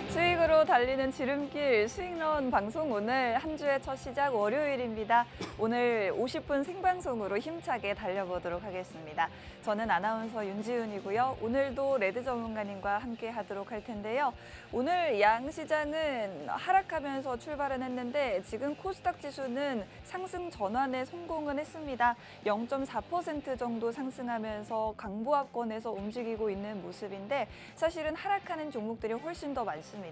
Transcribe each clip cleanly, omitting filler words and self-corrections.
수익으로 달리는 지름길 수익런 방송 오늘 한 주의 첫 시작 월요일입니다. 오늘 50분 생방송으로 힘차게 달려보도록 하겠습니다. 저는 아나운서 윤지훈이고요. 오늘도 레드 전문가님과 함께 하도록 할 텐데요. 오늘 양시장은 하락하면서 출발은 했는데 지금 코스닥 지수는 상승 전환에 성공은 했습니다. 0.4% 정도 상승하면서 강보합권에서 움직이고 있는 모습인데 사실은 하락하는 종목들이 훨씬 더 많습니다.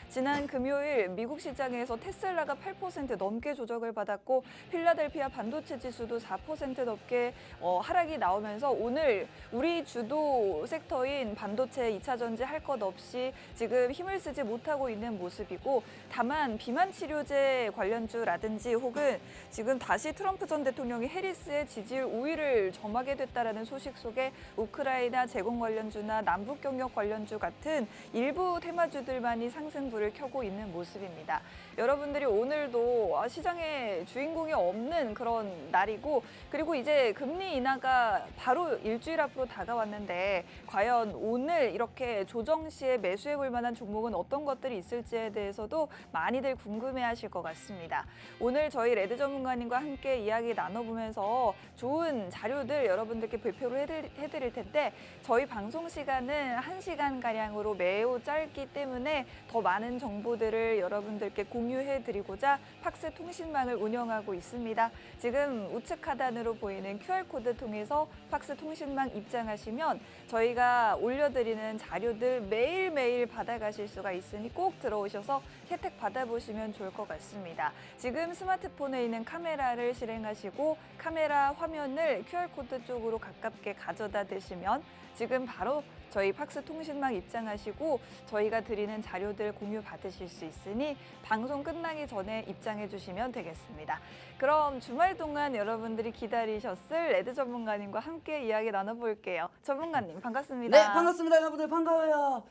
지난 금요일 미국 시장에서 테슬라가 8% 넘게 조정을 받았고 필라델피아 반도체 지수도 4% 넘게 하락이 나오면서 오늘 우리 주도 섹터인 반도체 2차 전지 할 것 없이 지금 힘을 쓰지 못하고 있는 모습이고 다만 비만 치료제 관련주라든지 혹은 지금 다시 트럼프 전 대통령이 해리스의 지지율 우위를 점하게 됐다라는 소식 속에 우크라이나 제공 관련주나 남북 경력 관련주 같은 일부 테마주들만이 상승불을 켜고 있는 모습입니다. 여러분들이 오늘도 시장에 주인공이 없는 그런 날이고 그리고 이제 금리 인하가 바로 일주일 앞으로 다가왔는데 과연 오늘 이렇게 조정 시에 매수해 볼 만한 종목은 어떤 것들이 있을지에 대해서도 많이들 궁금해하실 것 같습니다. 오늘 저희 레드 전문가님과 함께 이야기 나눠보면서 좋은 자료들 여러분들께 발표를 해드릴 텐데 저희 방송 시간은 1시간가량으로 매우 짧기 때문에 더 많은 정보들을 여러분들께 공유해드리고자 팍스 통신망을 운영하고 있습니다. 지금 우측 하단으로 보이는 QR코드 통해서 팍스 통신망 입장하시면 저희가 올려드리는 자료들 매일매일 받아가실 수가 있으니 꼭 들어오셔서 혜택 받아보시면 좋을 것 같습니다. 지금 스마트폰에 있는 카메라를 실행하시고 카메라 화면을 QR코드 쪽으로 가깝게 가져다 대시면 지금 바로 저희 팍스 통신망 입장하시고 저희가 드리는 자료들 공유 받으실 수 있으니 방송 끝나기 전에 입장해 주시면 되겠습니다. 그럼 주말 동안 여러분들이 기다리셨을 레드 전문가님과 함께 이야기 나눠볼게요. 전문가님 반갑습니다. 네, 반갑습니다. 여러분들 반가워요.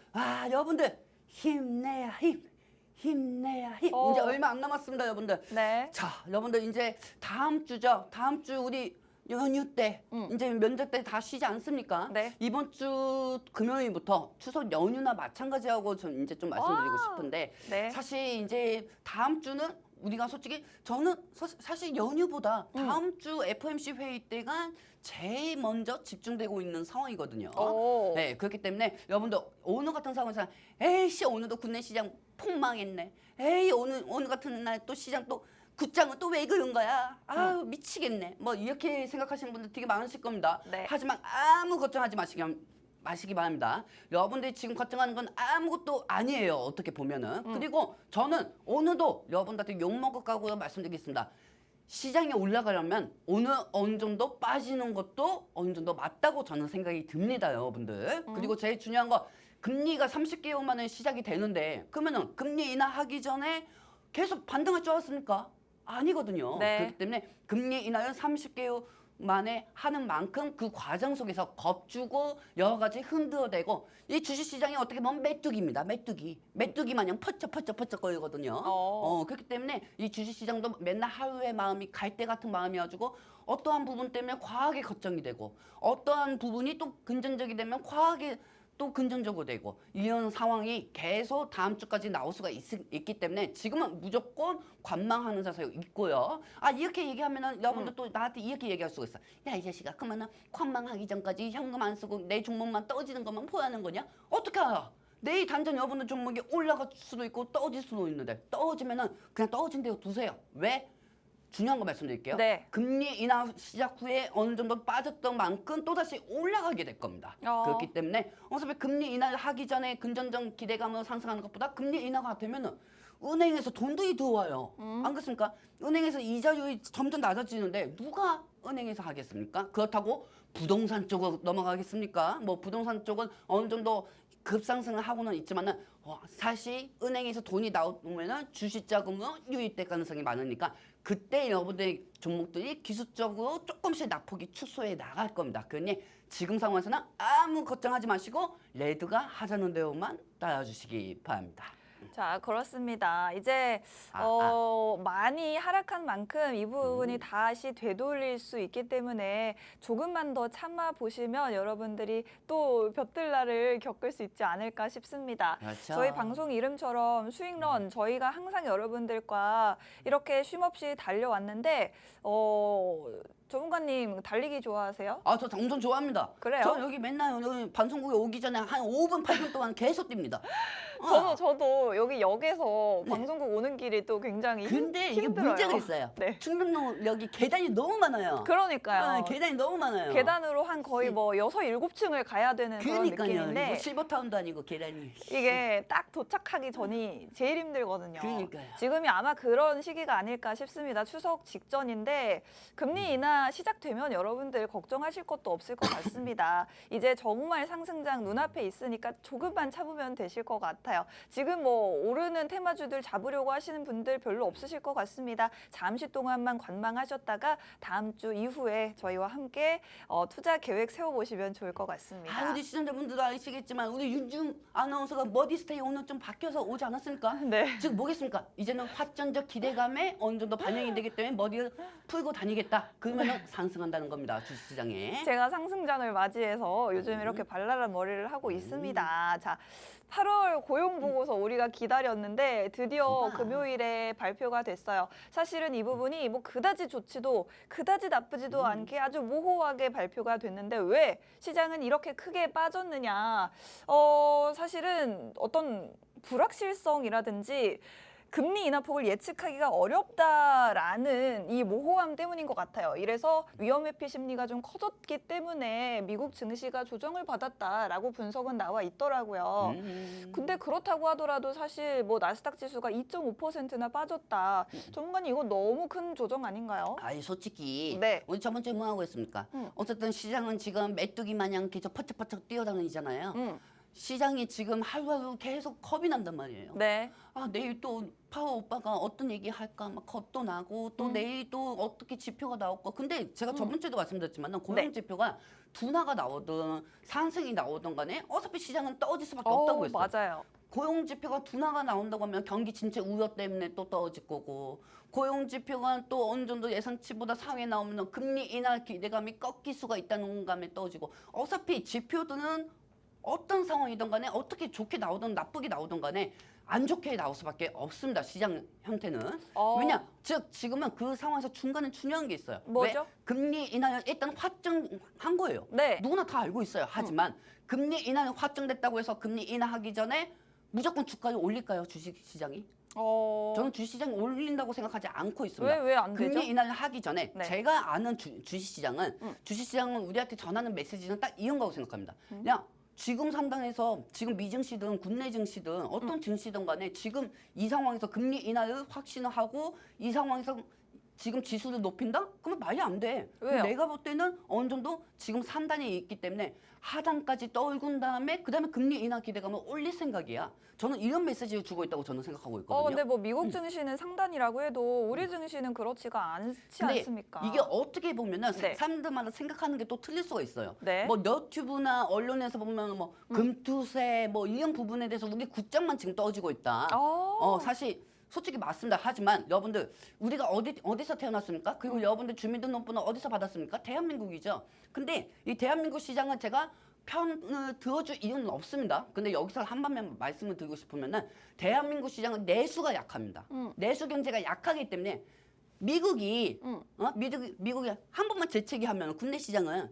여러분들 힘내야 힘. 힘내야 힘. 이제 얼마 안 남았습니다, 여러분들. 네. 자, 여러분들 이제 다음 주죠. 다음 주 우리 연휴 때 이제 면접 때 다 쉬지 않습니까? 네. 이번 주 금요일부터 추석 연휴나 마찬가지하고 전 이제 좀 말씀드리고 싶은데 네. 사실 이제 다음 주는 우리가 솔직히 저는 사실 연휴보다 다음 주 FOMC 회의 때가 제일 먼저 집중되고 있는 상황이거든요. 네, 그렇기 때문에 여러분들 오늘 같은 상황에서 에이씨 오늘도 국내 시장 폭망했네. 에이 오늘 같은 날 또 시장 또 굿장은 또 왜 그런 거야? 아유 미치겠네. 뭐 이렇게 생각하시는 분들 되게 많으실 겁니다. 네. 하지만 아무 걱정하지 마시기 바랍니다. 여러분들이 지금 걱정하는 건 아무것도 아니에요. 어떻게 보면은. 그리고 저는 오늘도 여러분들한테 욕먹을 각오로 말씀드리겠습니다. 시장이 올라가려면 오늘 어느 정도 빠지는 것도 어느 정도 맞다고 저는 생각이 듭니다, 여러분들. 그리고 제일 중요한 거 금리가 30개월 만에 시작이 되는데 그러면은 금리 인하하기 전에 계속 반등할 줄 알았습니까? 아니거든요. 네. 그렇기 때문에 금리 인하는 30개월 만에 하는 만큼 그 과정 속에서 겁주고 여러 가지 흔들어대고 이 주식시장이 어떻게 보면 메뚜기입니다. 메뚜기 마냥 퍼쩍 거리거든요. 그렇기 때문에 이 주식시장도 맨날 하루의 마음이 갈대 같은 마음이어가지고 어떠한 부분 때문에 과하게 걱정이 되고 어떠한 부분이 또 긍정적이 되면 과하게 또 긍정적으로 되고 이런 상황이 계속 다음 주까지 나올 수가 있기 때문에 지금은 무조건 관망하는 자세가 있고요. 이렇게 얘기하면은 여러분들 또 나한테 이렇게 얘기할 수가 있어. 야, 이 자식아, 그러면은 관망하기 전까지 현금 안 쓰고 내 종목만 떨어지는 것만 보라는 거냐? 어떻게 알아? 내일 단전 여러분들 종목이 올라갈 수도 있고 떨어질 수도 있는데 떨어지면은 그냥 떨어진 대로 두세요. 왜? 중요한 거 말씀드릴게요. 네. 금리 인하 시작 후에 어느 정도 빠졌던 만큼 또다시 올라가게 될 겁니다. 그렇기 때문에 어차피 금리 인하를 하기 전에 금전적 기대감으로 상승하는 것보다 금리 인하가 되면은 은행에서 돈들이 들어와요. 안 그렇습니까? 은행에서 이자율이 점점 낮아지는데 누가 은행에서 하겠습니까? 그렇다고 부동산 쪽으로 넘어가겠습니까? 뭐 부동산 쪽은 어느 정도 급상승을 하고는 있지만은 사실 은행에서 돈이 나오면은 주식자금으로 유입될 가능성이 많으니까 그때 여러분들의 종목들이 기술적으로 조금씩 낙폭이 축소해 나갈 겁니다. 그러니 지금 상황에서는 아무 걱정하지 마시고 레드가 하자는 대로만 따라주시기 바랍니다. 자, 그렇습니다. 이제 많이 하락한 만큼 이 부분이 다시 되돌릴 수 있기 때문에 조금만 더 참아 보시면 여러분들이 또 볕들날을 겪을 수 있지 않을까 싶습니다. 그렇죠. 저희 방송 이름처럼 수익런 저희가 항상 여러분들과 이렇게 쉼없이 달려왔는데 전문가님 달리기 좋아하세요? 아, 저 엄청 좋아합니다. 그래요? 저 여기 맨날 여기 방송국에 오기 전에 한 5분, 8분 동안 계속 뜁니다. 저도 여기 역에서 방송국 오는 길이 또 굉장히 근데 이게 힘들어요. 문제가 있어요. 네. 충북로 여기 계단이 너무 많아요. 그러니까요. 계단이 너무 많아요. 계단으로 한 거의 뭐 6, 7층을 가야 되는 그런 그러니까요. 느낌인데 이거 실버타운도 아니고 계단이. 이게 딱 도착하기 전이 제일 힘들거든요. 그러니까요. 지금이 아마 그런 시기가 아닐까 싶습니다. 추석 직전인데 금리 인하 시작되면 여러분들 걱정하실 것도 없을 것 같습니다. 이제 정말 상승장 눈앞에 있으니까 조금만 참으면 되실 것 같아요. 지금 뭐 오르는 테마주들 잡으려고 하시는 분들 별로 없으실 것 같습니다. 잠시 동안만 관망하셨다가 다음 주 이후에 저희와 함께 투자 계획 세워보시면 좋을 것 같습니다. 우리 시청자분들도 아시겠지만 우리 윤중 아나운서가 머디스테이 오늘 좀 바뀌어서 오지 않았습니까? 네. 즉 뭐겠습니까? 이제는 화전적 기대감에 어느 정도 반영이 되기 때문에 머리를 풀고 다니겠다. 그러면 상승한다는 겁니다. 주식시장에. 제가 상승장을 맞이해서 요즘 이렇게 발랄한 머리를 하고 있습니다. 자, 8월 고용 보고서 우리가 기다렸는데 드디어 금요일에 발표가 됐어요. 사실은 이 부분이 뭐 그다지 좋지도 그다지 나쁘지도 않게 아주 모호하게 발표가 됐는데 왜 시장은 이렇게 크게 빠졌느냐? 사실은 어떤 불확실성이라든지 금리 인하폭을 예측하기가 어렵다라는 이 모호함 때문인 것 같아요. 이래서 위험 회피 심리가 좀 커졌기 때문에 미국 증시가 조정을 받았다라고 분석은 나와 있더라고요. 근데 그렇다고 하더라도 사실 뭐 나스닥 지수가 2.5%나 빠졌다. 전문가님 이거 너무 큰 조정 아닌가요? 아니 솔직히 네. 우리 저번 주에 뭐 하고 있습니까? 어쨌든 시장은 지금 메뚜기 마냥 계속 퍼쩍퍼쩍 뛰어다니잖아요. 시장이 지금 하루하루 계속 겁이 난단 말이에요. 네. 아, 내일 또 파워 오빠가 어떤 얘기 할까 막 겁도 나고 또 내일 또 어떻게 지표가 나올까. 근데 제가 저번 주에도 말씀드렸지만 고용 네. 지표가 둔화가 나오든 상승이 나오든 간에 어차피 시장은 떨어질 수밖에 없다고 했어요. 맞아요. 고용 지표가 둔화가 나온다고 하면 경기 침체 우려 때문에 또 떨어질 거고, 고용 지표가 또 어느 정도 예상치보다 상회 나오면 금리 인하 기대감이 꺾일 수가 있다는 감에 떨어지고, 어차피 지표들은 어떤 상황이든 간에 어떻게 좋게 나오든 나쁘게 나오든 간에 안 좋게 나올 수밖에 없습니다. 시장 형태는. 왜냐? 즉 지금은 그 상황에서 중간에 중요한 게 있어요. 뭐죠? 왜? 금리 인하를 일단 확정한 거예요. 네. 누구나 다 알고 있어요. 하지만 금리 인하는 확정됐다고 해서 금리 인하하기 전에 무조건 주가를 올릴까요? 주식시장이? 저는 주식시장이 올린다고 생각하지 않고 있습니다. 왜 안 되죠? 금리 인하를 하기 전에 네. 제가 아는 주식시장은 주식시장은 우리한테 전하는 메시지는 딱 이런 거라고 생각합니다. 그냥 지금 상당해서 지금 미증시든 국내 증시든 어떤 증시든 간에 지금 이 상황에서 금리 인하를 확신을 하고 이 상황에서 지금 지수를 높인다? 그러면 말이 안 돼. 왜요? 내가 볼 때는 어느 정도 지금 상단에 있기 때문에 하단까지 떨군 다음에 그다음에 금리 인하 기대감을 올릴 생각이야. 저는 이런 메시지를 주고 있다고 저는 생각하고 있거든요. 근데 뭐 미국 증시는 상단이라고 해도 우리 증시는 그렇지가 않지 근데 않습니까? 이게 어떻게 보면은 네. 사람들마다 생각하는 게 또 틀릴 수가 있어요. 네. 뭐 너튜브나 언론에서 보면 뭐 금투세 뭐 이런 부분에 대해서 우리 국장만 지금 떨어지고 있다. 사실 솔직히 맞습니다. 하지만 여러분들 우리가 어디서 태어났습니까? 그리고 여러분들 주민등록번호 어디서 받았습니까? 대한민국이죠. 근데 이 대한민국 시장은 제가 편을 들어줄 이유는 없습니다. 근데 여기서 한 번만 말씀을 드리고 싶으면은 대한민국 시장은 내수가 약합니다. 내수 경제가 약하기 때문에 미국이 미국이 한 번만 재채기하면 국내 시장은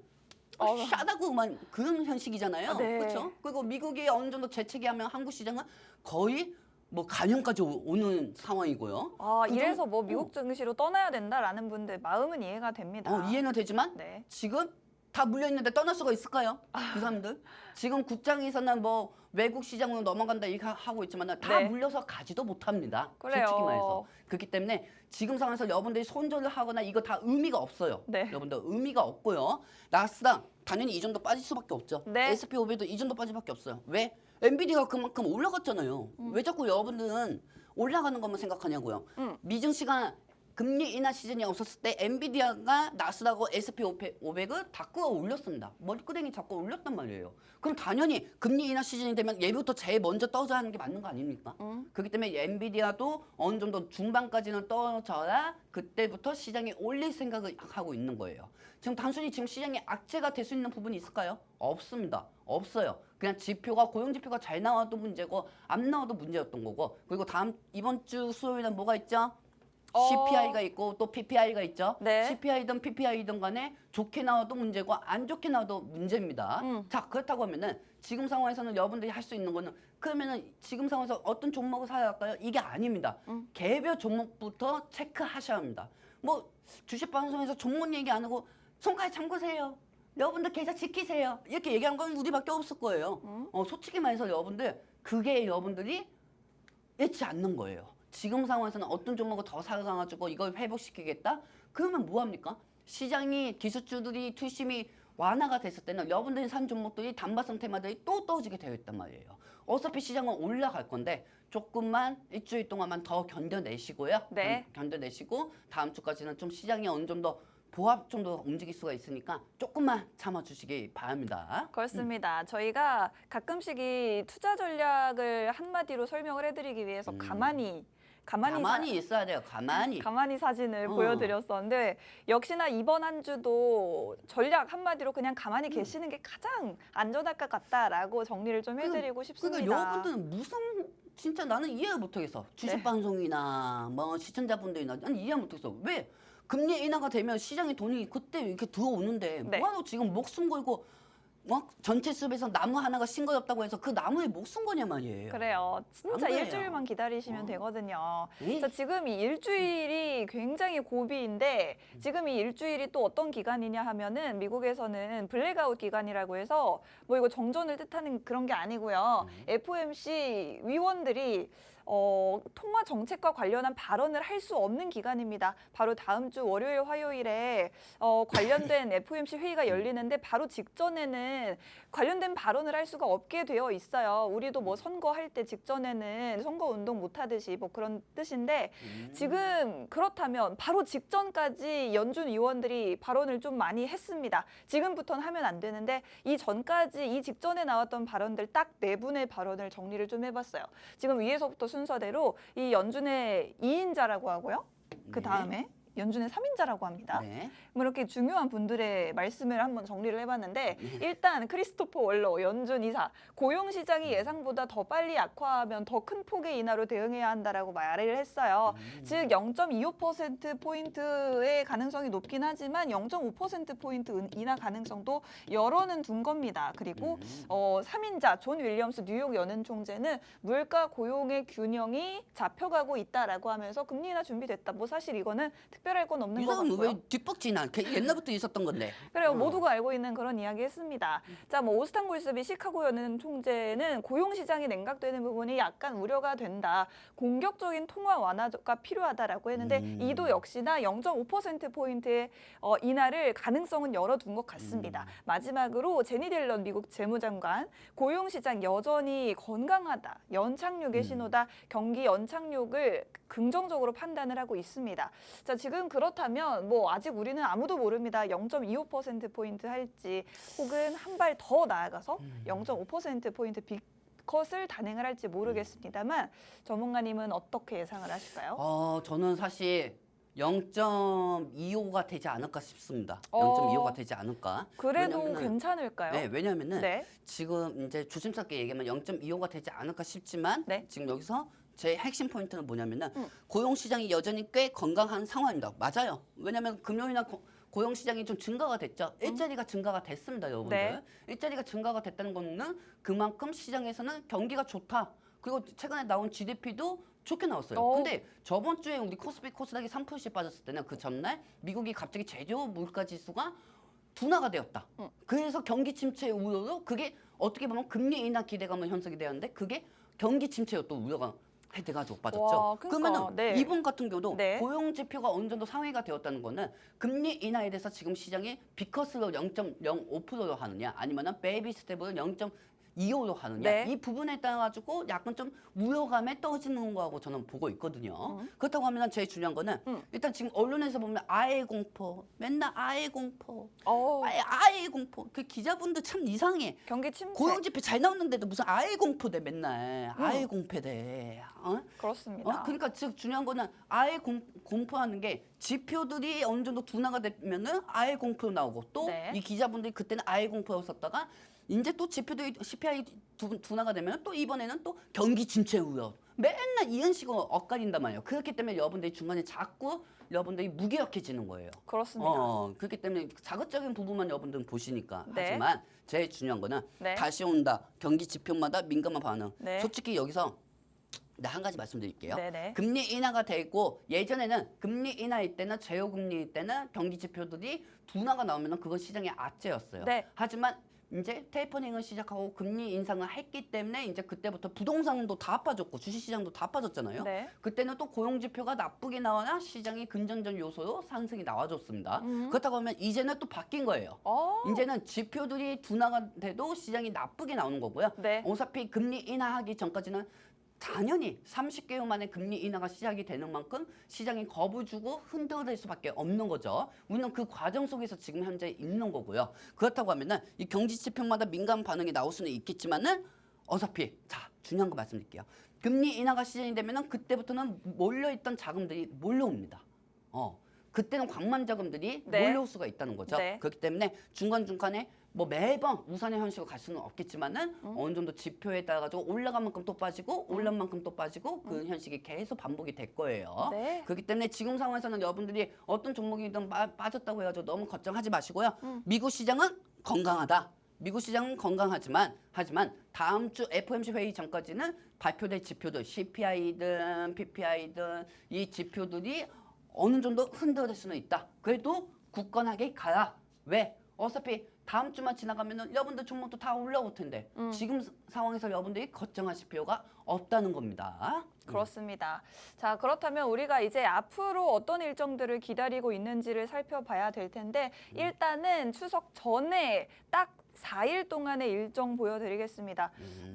싸다고만 그런 현식이잖아요. 네. 그렇죠? 그리고 미국이 어느 정도 재채기하면 한국 시장은 거의 뭐 가년까지 오는 상황이고요. 이래서 뭐 미국 증시로 떠나야 된다라는 분들 마음은 이해가 됩니다. 이해는 되지만 네. 지금 다 물려 있는데 떠날 수가 있을까요? 그 사람들 지금 국장에서는 뭐 외국 시장으로 넘어간다 이렇게 하고 있지만 다 네. 물려서 가지도 못합니다. 그래요. 솔직히 말해서 그렇기 때문에 지금 상황에서 여러분들이 손절을 하거나 이거 다 의미가 없어요. 네. 여러분들 의미가 없고요. 나스닥 당연히 이 정도 빠질 수밖에 없죠. 네. S&P500도 이 정도 빠질 수밖에 없어요. 왜? 엔비디아가 그만큼 올라갔잖아요. 왜 자꾸 여러분들은 올라가는 것만 생각하냐고요. 미증시가 금리 인하 시즌이 없었을 때 엔비디아가 나스닥하고 S&P 500을 다 끌어 올렸습니다. 머리끄댕이 잡고 올렸단 말이에요. 그럼 당연히 금리 인하 시즌이 되면 얘부터 제일 먼저 떨어져야 하는 게 맞는 거 아닙니까? 그렇기 때문에 엔비디아도 어느 정도 중반까지는 떨어져야 그때부터 시장이 올릴 생각을 하고 있는 거예요. 지금 단순히 지금 시장이 악재가 될 수 있는 부분이 있을까요? 없습니다. 없어요. 그냥 지표가 고용 지표가 잘 나와도 문제고 안 나와도 문제였던 거고. 그리고 이번 주 수요일은 뭐가 있죠? CPI가 있고 또 PPI가 있죠. 네. CPI든 PPI든 간에 좋게 나와도 문제고 안 좋게 나와도 문제입니다. 자, 그렇다고 하면은 지금 상황에서는 여러분들이 할 수 있는 거는 그러면은 지금 상황에서 어떤 종목을 사야 할까요? 이게 아닙니다. 개별 종목부터 체크하셔야 합니다. 뭐 주식 방송에서 종목 얘기 안 하고 손가락 잠그세요. 여러분들 계좌 지키세요. 이렇게 얘기한 건 우리밖에 없을 거예요. 솔직히 말해서 여러분들 그게 여러분들이 잃지 않는 거예요. 지금 상황에서는 어떤 종목을 더 사가지고 이걸 회복시키겠다? 그러면 뭐합니까? 시장이 기술주들이 투심이 완화가 됐을 때는 여러분들이 산 종목들이 단발성 테마들이 또 떨어지게 되어 있단 말이에요. 어차피 시장은 올라갈 건데 조금만 일주일 동안만 더 견뎌내시고요. 네. 견뎌내시고 다음 주까지는 좀 시장이 어느 정도 보합 정도 움직일 수가 있으니까 조금만 참아주시기 바랍니다. 그렇습니다. 저희가 가끔씩 이 투자 전략을 한마디로 설명을 해드리기 위해서 가만히 있어야 돼요. 가만히. 사진을 보여드렸었는데 역시나 이번 한 주도 전략 한마디로 그냥 가만히 계시는 게 가장 안전할 것 같다라고 정리를 좀 해드리고 싶습니다. 그러니까 여러분들은 무슨 진짜 나는 이해를 못하겠어. 주식 네. 방송이나 뭐 시청자분들이나 난 이해 못하겠어. 왜 금리 인하가 되면 시장에 돈이 그때 이렇게 들어오는데 네. 뭐하러 지금 목숨 걸고 막 전체 숲에서 나무 하나가 싱거웠다고 해서 그 나무에 목숨 거냐 말이에요. 그래요. 진짜 안 그래요. 일주일만 기다리시면 되거든요. 에이. 자, 지금 이 일주일이 굉장히 고비인데 지금 이 일주일이 또 어떤 기간이냐 하면은 미국에서는 블랙아웃 기간이라고 해서 뭐 이거 정전을 뜻하는 그런 게 아니고요. FOMC 위원들이 통화 정책과 관련한 발언을 할 수 없는 기간입니다. 바로 다음 주 월요일, 화요일에 관련된 FOMC 회의가 열리는데 바로 직전에는 관련된 발언을 할 수가 없게 되어 있어요. 우리도 뭐 선거할 때 직전에는 선거 운동 못 하듯이 뭐 그런 뜻인데 지금 그렇다면 바로 직전까지 연준 위원들이 발언을 좀 많이 했습니다. 지금부터는 하면 안 되는데 이 전까지 이 직전에 나왔던 발언들 딱 4분의 발언을 정리를 좀 해봤어요. 지금 위에서부터 순서대로 이 연준의 2인자라고 하고요. 그 다음에 연준의 3인자라고 합니다. 네. 뭐 이렇게 중요한 분들의 말씀을 한번 정리를 해봤는데 일단 크리스토퍼 월러 연준 이사 고용 시장이 예상보다 더 빨리 악화하면 더 큰 폭의 인하로 대응해야 한다라고 말을 했어요. 즉 0.25%포인트의 가능성이 높긴 하지만 0.5%포인트 인하 가능성도 열어는 둔 겁니다. 그리고 3인자 존 윌리엄스 뉴욕 연은 총재는 물가 고용의 균형이 잡혀가고 있다라고 하면서 금리 인하 준비됐다. 뭐 사실 이거는 특별할 건 없는 것 이건 같고요. 왜 뒷박지나? 옛날부터 있었던 건데. 그래요. 모두가 알고 있는 그런 이야기 했습니다. 자, 뭐 오스탄 골스비 시카고 연은 총재는 고용 시장이 냉각되는 부분이 약간 우려가 된다. 공격적인 통화 완화가 필요하다라고 했는데 이도 역시나 0.5%포인트의 인하를 가능성은 열어둔 것 같습니다. 마지막으로 제니 델런 미국 재무장관 고용 시장 여전히 건강하다. 연착륙의 신호다. 경기 연착륙을 긍정적으로 판단을 하고 있습니다. 자, 지금 그렇다면 뭐 아직 우리는 아무도 모릅니다. 0.25%포인트 할지 혹은 한 발 더 나아가서 0.5%포인트 컷을 단행을 할지 모르겠습니다만 전문가님은 어떻게 예상을 하실까요? 저는 사실 0.25가 되지 않을까 싶습니다. 0.25가 되지 않을까. 그래도 왜냐면은, 괜찮을까요? 네, 왜냐면은 네. 지금 이제 조심스럽게 얘기하면 0.25가 되지 않을까 싶지만 네. 지금 여기서 제 핵심 포인트는 뭐냐면은 고용 시장이 여전히 꽤 건강한 상황입니다. 맞아요. 왜냐면 금요일이나 고용 시장이 좀 증가가 됐죠. 일자리가 증가가 됐습니다, 여러분들. 네. 일자리가 증가가 됐다는 거는 그만큼 시장에서는 경기가 좋다. 그리고 최근에 나온 GDP도 좋게 나왔어요. 근데 저번 주에 우리 코스닥이 3%씩 빠졌을 때는 그 전날 미국이 갑자기 제조 물가 지수가 둔화가 되었다. 그래서 경기 침체 우려로 그게 어떻게 보면 금리 인하 기대감을 형성이 되었는데 그게 경기 침체로 또 우려가 돼가지고 빠졌죠. 와, 그러니까, 그러면은 네. 이번 같은 경우도 네. 고용 지표가 어느 정도 상회가 되었다는 거는 금리 인하에 대해서 지금 시장이 비컷으로 0.05%로 하느냐 아니면은 베이비 스텝으로 2호로 하느냐 네. 이 부분에 따라 가지고 약간 좀 우려감에 떨어지는 거하고 저는 보고 있거든요. 그렇다고 하면 제일 중요한 거는 일단 지금 언론에서 보면 아예 공포, 맨날 아예 공포, 아예 공포. 그 기자분들 참 이상해. 경기 침체. 고용지표 잘 나오는데도 무슨 아예 공포대 맨날 아예 공포대. 그렇습니다. 그러니까 즉 중요한 거는 아예 공포하는 게 지표들이 어느 정도 둔화가 되면은 아예 공포로 나오고 또 네. 이 기자분들이 그때는 아예 공포로 썼다가 이제 또 지표들이 CPI 둔화가 되면 또 이번에는 또 경기 침체 우려 맨날 이런 식으로 엇갈린단 말이에요. 그렇기 때문에 여러분들이 중간에 자꾸 여러분들이 무기력해지는 거예요. 그렇습니다. 그렇기 때문에 자극적인 부분만 여러분들은 보시니까. 네. 하지만 제일 중요한 거는 네. 다시 온다. 경기 지표마다 민감한 반응. 네. 솔직히 여기서 나 한 가지 말씀드릴게요. 네네. 금리 인하가 되고 예전에는 금리 인하일 때나 제로금리일 때는 경기 지표들이 둔화가 나오면 그건 시장의 악재였어요. 네. 하지만 이제 테이퍼링을 시작하고 금리 인상을 했기 때문에 이제 그때부터 부동산도 다 빠졌고 주식시장도 다 빠졌잖아요. 네. 그때는 또 고용지표가 나쁘게 나와야 시장이 긍정적 요소로 상승이 나와줬습니다. 그렇다고 하면 이제는 또 바뀐 거예요. 이제는 지표들이 둔화가 돼도 시장이 나쁘게 나오는 거고요. 네. 어차피 금리 인하하기 전까지는 당연히 30개월 만에 금리 인하가 시작이 되는 만큼 시장이 겁을 주고 흔들릴 수밖에 없는 거죠. 우리는 그 과정 속에서 지금 현재 있는 거고요. 그렇다고 하면은 이 경기 지표마다 민감 반응이 나올 수는 있겠지만은 어차피 자 중요한 거 말씀드릴게요. 금리 인하가 시작이 되면은 그때부터는 몰려있던 자금들이 몰려옵니다. 그때는 광만 자금들이 네. 몰려올 수가 있다는 거죠. 네. 그렇기 때문에 중간중간에 뭐 매번 우산의 현실로 갈 수는 없겠지만은 어느 정도 지표에 따라 가지고 올라간 만큼 또 빠지고 올라간 만큼 또 빠지고 그 현실이 계속 반복이 될 거예요. 네. 그렇기 때문에 지금 상황에서는 여러분들이 어떤 종목이든 빠졌다고 해가지고 너무 걱정하지 마시고요. 미국 시장은 건강하다. 미국 시장은 건강하지만 다음 주 FOMC 회의 전까지는 발표될 지표들 CPI든 PPI든 이 지표들이 어느 정도 흔들릴 수는 있다. 그래도 굳건하게 가라. 왜? 어차피 다음 주만 지나가면은 여러분들 종목도 다 올라올 텐데 지금 상황에서 여러분들이 걱정하실 필요가 없다는 겁니다. 그렇습니다. 자, 그렇다면 우리가 이제 앞으로 어떤 일정들을 기다리고 있는지를 살펴봐야 될 텐데 일단은 추석 전에 딱 4일 동안의 일정 보여드리겠습니다.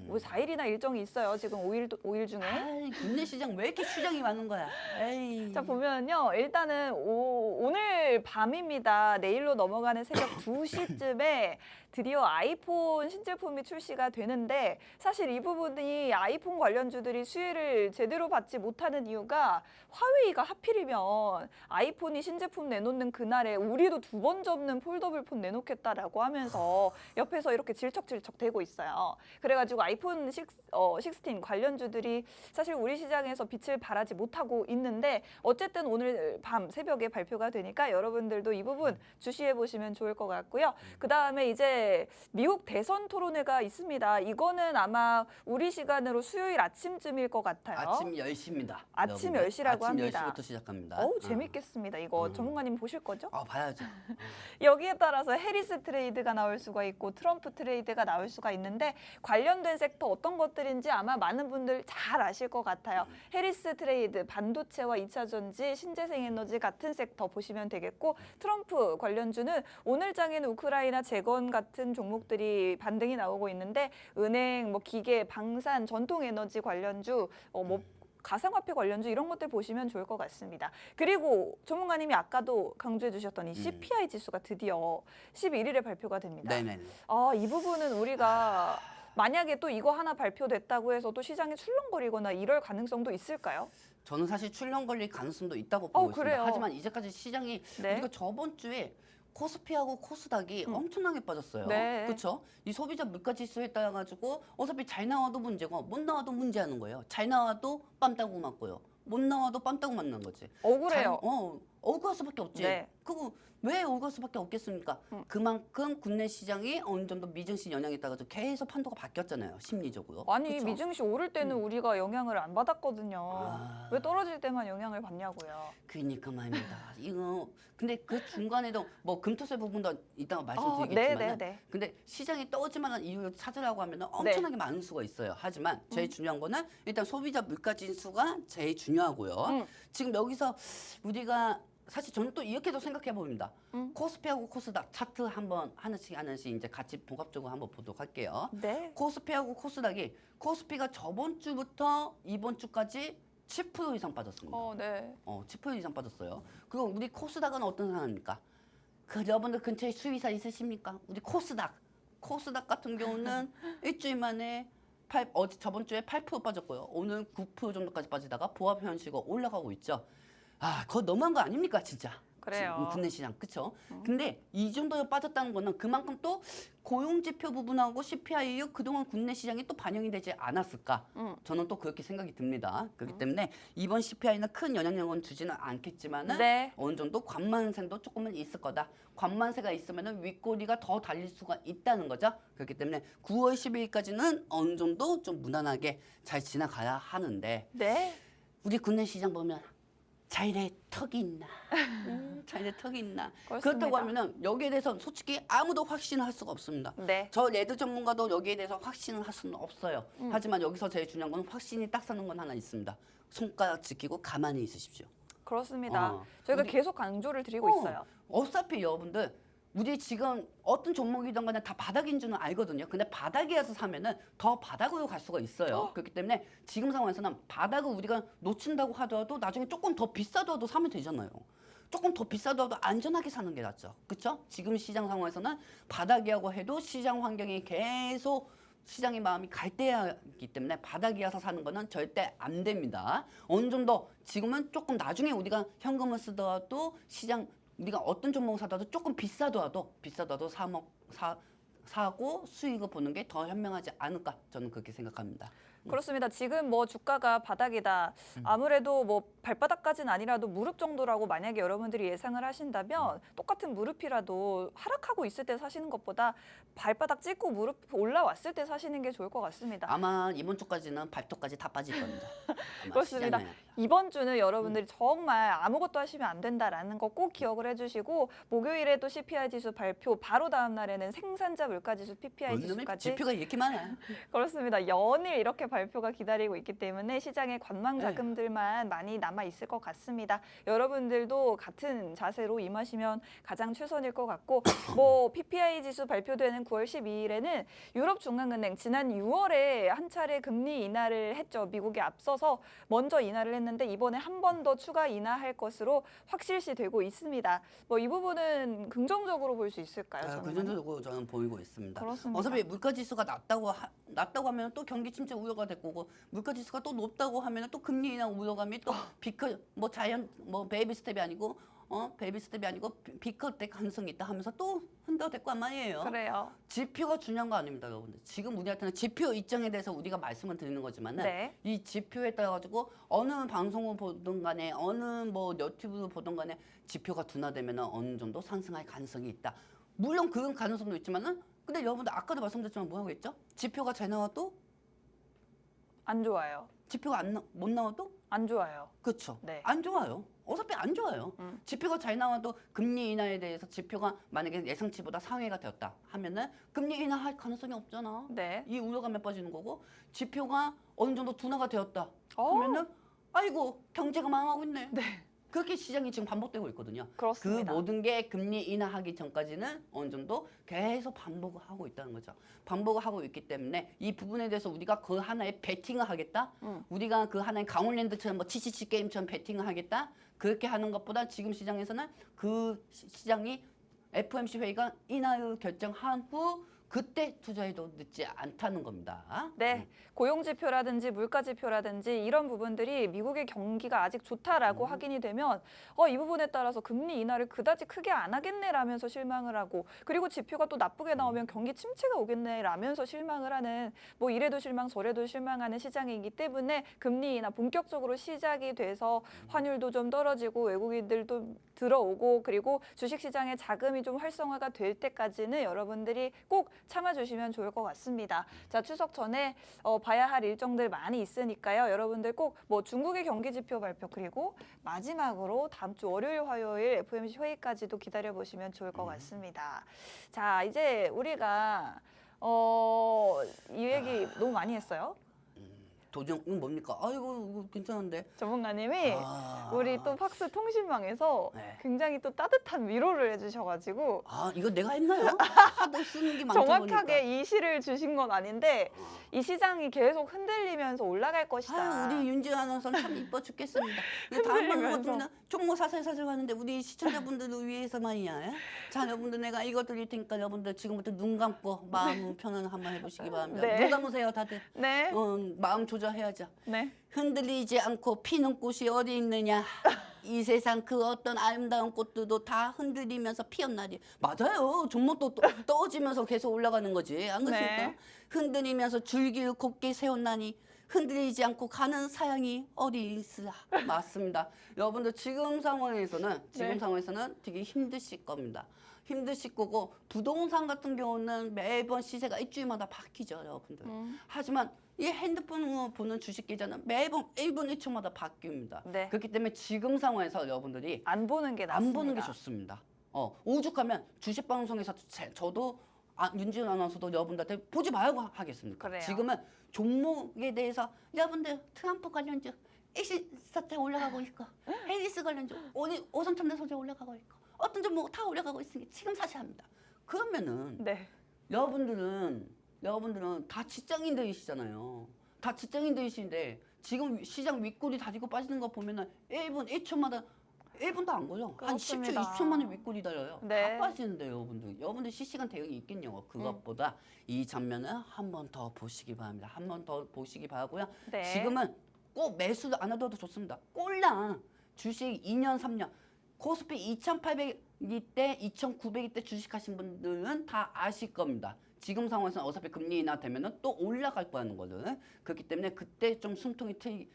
뭐 4일이나 일정이 있어요. 지금 5일 중에. 아이, 국내 시장 왜 이렇게 휴장이 많은 거야? 에이. 자, 보면요. 일단은 오늘 밤입니다. 내일로 넘어가는 새벽 2시쯤에 드디어 아이폰 신제품이 출시가 되는데 사실 이 부분이 아이폰 관련주들이 수혜를 제대로 받지 못하는 이유가 화웨이가 하필이면 아이폰이 신제품 내놓는 그날에 우리도 두 번 접는 폴더블 폰 내놓겠다라고 하면서 옆에서 이렇게 질척질척 되고 있어요. 그래가지고 아이폰 16 관련주들이 사실 우리 시장에서 빛을 발하지 못하고 있는데 어쨌든 오늘 밤 새벽에 발표가 되니까 여러분들도 이 부분 주시해 보시면 좋을 것 같고요. 그 다음에 이제 미국 대선 토론회가 있습니다. 이거는 아마 우리 시간으로 수요일 아침쯤일 것 같아요. 아침 10시입니다. 아침 여러분들. 10시라고 합니다. 아침 10시부터 시작합니다. 어우, 재밌겠습니다. 이거 전문가님 보실 거죠? 봐야죠. 여기에 따라서 해리스 트레이드가 나올 수가 있고 트럼프 트레이드가 나올 수가 있는데 관련된 섹터 어떤 것들인지 아마 많은 분들 잘 아실 것 같아요. 해리스 트레이드, 반도체와 2차 전지, 신재생에너지 같은 섹터 보시면 되겠고 트럼프 관련주는 오늘 장에는 우크라이나 재건 같은 종목들이 반등이 나오고 있는데 은행, 뭐 기계, 방산, 전통에너지 관련주, 가상화폐 관련주 이런 것들 보시면 좋을 것 같습니다. 그리고 전문가님이 아까도 강조해 주셨던 이 CPI 지수가 드디어 11일에 발표가 됩니다. 네네. 이 부분은 우리가 만약에 또 이거 하나 발표됐다고 해서 또 시장이 출렁거리거나 이럴 가능성도 있을까요? 저는 사실 출렁 걸릴 가능성도 있다고 보고 있습니다. 그래요? 하지만 이제까지 시장이 네. 우리가 저번 주에 코스피하고 코스닥이 엄청나게 빠졌어요. 네. 그렇죠? 이 소비자 물가 지수에 따라 가지고 어차피 잘 나와도 문제고 못 나와도 문제하는 거예요. 잘 나와도 빰따고 맞고요. 못 나와도 빰따고 맞는 거지. 억울해요. 억울할 수밖에 없지. 네. 그거 왜 억울할 수밖에 없겠습니까? 그만큼 국내 시장이 어느 정도 미증시 영향에 따라서 계속 판도가 바뀌었잖아요. 심리적으로. 아니 그쵸? 미증시 오를 때는 우리가 영향을 안 받았거든요. 아. 왜 떨어질 때만 영향을 받냐고요. 그러니까 말입니다. 이거 근데 그 중간에도 뭐 금토세 부분도 이따가 말씀드리겠지만 네. 근데 시장이 떨어질 만한 이유를 찾으라고 하면 엄청나게 많은 수가 있어요. 하지만 제일 중요한 거는 일단 소비자 물가 지수가 제일 중요하고요. 지금 여기서 우리가 사실 저는 또 이렇게도 생각해 봅니다. 코스피하고 코스닥 차트 한번 하나씩 이제 같이 종합적으로 한번 보도록 할게요. 네. 코스피하고 코스닥이 코스피가 저번 주부터 이번 주까지 10% 이상 빠졌습니다. 네. 10% 이상 빠졌어요. 그리고 우리 코스닥은 어떤 상황입니까? 그 여러분들 근처에 수의사 있으십니까? 우리 코스닥 같은 경우는 일주일 만에 저번 주에 8% 빠졌고요. 오늘 9% 정도까지 빠지다가 보합 현실고 올라가고 있죠. 그거 너무한 거 아닙니까, 진짜? 그래요. 국내 시장, 그렇죠? 근데 이 정도 빠졌다는 거는 그만큼 또 고용 지표 부분하고 CPI 그동안 국내 시장이 또 반영이 되지 않았을까? 저는 또 그렇게 생각이 듭니다. 그렇기 때문에 이번 CPI는 큰 영향력은 주지는 않겠지만은 네. 어느 정도 관만세도 조금은 있을 거다. 관만세가 있으면은 윗꼬리가 더 달릴 수가 있다는 거죠. 그렇기 때문에 9월 12일까지는 어느 정도 좀 무난하게 잘 지나가야 하는데 네. 우리 국내 시장 보면 자일의 턱이 있나? 자일의 턱이 있나? 그렇습니다. 그렇다고 하면은 여기에 대해서 솔직히 아무도 확신을 할 수가 없습니다. 네. 저 레드 전문가도 여기에 대해서 확신을 할 수는 없어요. 하지만 여기서 제일 중요한 건 확신이 딱 서는 건 하나 있습니다. 손가락 지키고 가만히 있으십시오. 그렇습니다. 저희가 우리- 계속 강조를 드리고 있어요. 어차피 여러분들 우리 지금 어떤 종목이든 간에 다 바닥인 줄은 알거든요. 근데 바닥이어서 사면은 더 바닥으로 갈 수가 있어요. 그렇기 때문에 지금 상황에서는 바닥을 우리가 놓친다고 하더라도 나중에 조금 더 비싸더라도 사면 되잖아요. 조금 더 비싸더라도 안전하게 사는 게 낫죠. 그렇죠? 지금 시장 상황에서는 바닥이라고 해도 시장 환경이 계속 시장의 마음이 갈대하기 때문에 바닥이어서 사는 거는 절대 안 됩니다. 어느 정도 지금은 조금 나중에 우리가 현금을 쓰더라도 시장 우리가 어떤 종목을 사더라도 조금 비싸더라도 사고 수익을 보는 게 더 현명하지 않을까 저는 그렇게 생각합니다. 그렇습니다. 지금 뭐 주가가 바닥이다. 아무래도 뭐 발바닥까지는 아니라도 무릎 정도라고 만약에 여러분들이 예상을 하신다면 똑같은 무릎이라도 하락하고 있을 때 사시는 것보다 발바닥 찍고 무릎 올라왔을 때 사시는 게 좋을 것 같습니다. 아마 이번 주까지는 발톱까지 다 빠질 겁니다. 아마 그렇습니다. 시장에. 이번 주는 여러분들이 정말 아무것도 하시면 안 된다라는 거 꼭 기억을 해주시고 목요일에도 CPI 지수 발표 바로 다음 날에는 생산자 물가지수 PPI 놈의 지수까지 지표가 이렇게 많아. 그렇습니다. 연일 이렇게 발표가 기다리고 있기 때문에 시장에 관망 자금들만 많이 남아 있을 것 같습니다. 여러분들도 같은 자세로 임하시면 가장 최선일 것 같고 뭐 PPI 지수 발표되는 9월 12일에는 유럽 중앙은행 지난 6월에 한 차례 금리 인하를 했죠. 미국에 앞서서 먼저 인하를 했는데 이번에 한 번 더 추가 인하할 것으로 확실시 되고 있습니다. 뭐 이 부분은 긍정적으로 볼 수 있을까요? 그 저는? 정도로 저는 보이고 있습니다. 그렇습니다. 어차피 물가지수가 낮다고 하면 또 경기 침체 우려가 될 거고 물가지수가 또 높다고 하면 또 금리 인하 우려감이 또 비커 뭐 베이비 스텝이 아니고 베이비 스텝이 아니고 비커 될 가능성이 있다 하면서 또 흔들어댈 거 말이에요. 그래요. 지표가 중요한 거 아닙니다, 여러분들. 지금 우리한테는 지표 일정에 대해서 우리가 말씀을 드리는 거지만은 네. 이 지표에 따라 가지고 어느 방송을 보든 간에 어느 뭐 너튜브를 보든 간에 지표가 둔화되면은 어느 정도 상승할 가능성이 있다. 물론 그런 가능성도 있지만은 근데 여러분들 아까도 말씀드렸지만 뭐라고 했죠? 지표가 잘 나와도 안 좋아요. 지표가 못 나와도 안 좋아요. 그렇죠. 네. 안 좋아요. 어차피 안 좋아요. 지표가 잘 나와도 금리 인하에 대해서 지표가 만약에 예상치보다 상회가 되었다 하면은 금리 인하할 가능성이 없잖아. 네. 이 우려감에 빠지는 거고 지표가 어느 정도 둔화가 되었다 어. 하면은 아이고 경제가 망하고 있네. 네. 그렇게 시장이 지금 반복되고 있거든요. 그렇습니다. 그 모든 게 금리 인하하기 전까지는 어느 정도 계속 반복을 하고 있다는 거죠. 반복을 하고 있기 때문에 이 부분에 대해서 우리가 그 하나에 베팅을 하겠다. 우리가 그 하나의 강원랜드처럼 뭐 치치치 게임처럼 베팅을 하겠다. 그렇게 하는 것보다 지금 시장에서는 그 시장이 FOMC 회의가 인하를 결정한 후 그때 투자해도 늦지 않다는 겁니다. 네, 고용지표라든지 물가지표라든지 이런 부분들이 미국의 경기가 아직 좋다라고 확인이 되면 이 부분에 따라서 금리 인하를 그다지 크게 안 하겠네라면서 실망을 하고 그리고 지표가 또 나쁘게 나오면 경기 침체가 오겠네라면서 실망을 하는 뭐 이래도 실망 저래도 실망하는 시장이기 때문에 금리 인하 본격적으로 시작이 돼서 환율도 좀 떨어지고 외국인들도 들어오고 그리고 주식시장의 자금이 좀 활성화가 될 때까지는 여러분들이 꼭 참아주시면 좋을 것 같습니다. 자, 추석 전에 봐야 할 일정들 많이 있으니까요. 여러분들 꼭 뭐 중국의 경기지표 발표 그리고 마지막으로 다음 주 월요일, 화요일 FOMC 회의까지도 기다려보시면 좋을 것 같습니다. 자, 이제 우리가 이 얘기 너무 많이 했어요. 도전 뭡니까? 아이고 이거 괜찮은데. 전문가님이 아. 우리 또 팍스 통신망에서 네. 굉장히 또 따뜻한 위로를 해주셔가지고 아 이거 내가 했나요? 하도 쓰는 게 많다 정확하게 보니까. 이 시를 주신 건 아닌데 이 시장이 계속 흔들리면서 올라갈 것이다. 아유, 우리 윤지은 아나운서는 참 이뻐 죽겠습니다. 다음번에 같으면 종모 사슬사슬 하는데 우리 시청자분들을 위해서만이야. 예? 자, 여러분들 내가 이거 드릴 테니까 여러분들 지금부터 눈 감고 마음 편안 한번 해보시기 바랍니다. 네. 눈 감으세요, 다들. 네, 마음 조절해야죠. 네. 흔들리지 않고 피는 꽃이 어디 있느냐. 이 세상 그 어떤 아름다운 꽃들도 다 흔들리면서 피었나니. 맞아요. 종목도 떠지면서 계속 올라가는 거지. 안 그렇습니까? 네. 흔들리면서 줄기를 곱게 세웠나니 흔들리지 않고 가는 사양이 어디 있으라. 맞습니다. 여러분들 지금 상황에서는 되게 힘드실 겁니다. 힘드실 거고 부동산 같은 경우는 매번 시세가 일주일마다 바뀌죠, 여러분들. 하지만 이 핸드폰으로 보는 주식 계좌는 매번 1분 1초마다 바뀝니다. 네. 그렇기 때문에 지금 상황에서 여러분들이 안 보는 게 안 낫습니다. 보는 게 좋습니다. 오죽하면 주식 방송에서 저도 윤지은 아나운서도 여러분들한테 보지 말고 하겠습니까? 그래요. 지금은 종목에 대해서 여러분들 트럼프 관련주 일시사태 올라가고 있고 해리스 관련주 오성첨단 소재 올라가고 있고 어떤 종목 다 올라가고 있으니 지금 사셔야 합니다. 그러면은 네. 여러분들은 다 직장인들이시잖아요. 다 직장인들이신데 지금 시장 윗골이 다지고 빠지는 거 보면은 1분 1초마다 1분도 안 걸려. 한 10초, 그렇습니다. 20초 만에 윗골이 달려요. 네. 다 빠지는데 여러분들 실시간 대응이 있겠냐고. 그것보다 이 장면을 한 번 더 보시기 바랍니다. 한 번 더 보시기 바라고요. 네. 지금은 꼭 매수도 안 하셔도 좋습니다. 꼴랑 주식 2년, 3년 코스피 2,800이 때, 2,900이 때 주식하신 분들은 다 아실 겁니다. 지금 상황에서는 어차피 금리 인하 되면은 또 올라갈 거라는 거를. 그렇기 때문에 그때 좀 숨통이 트일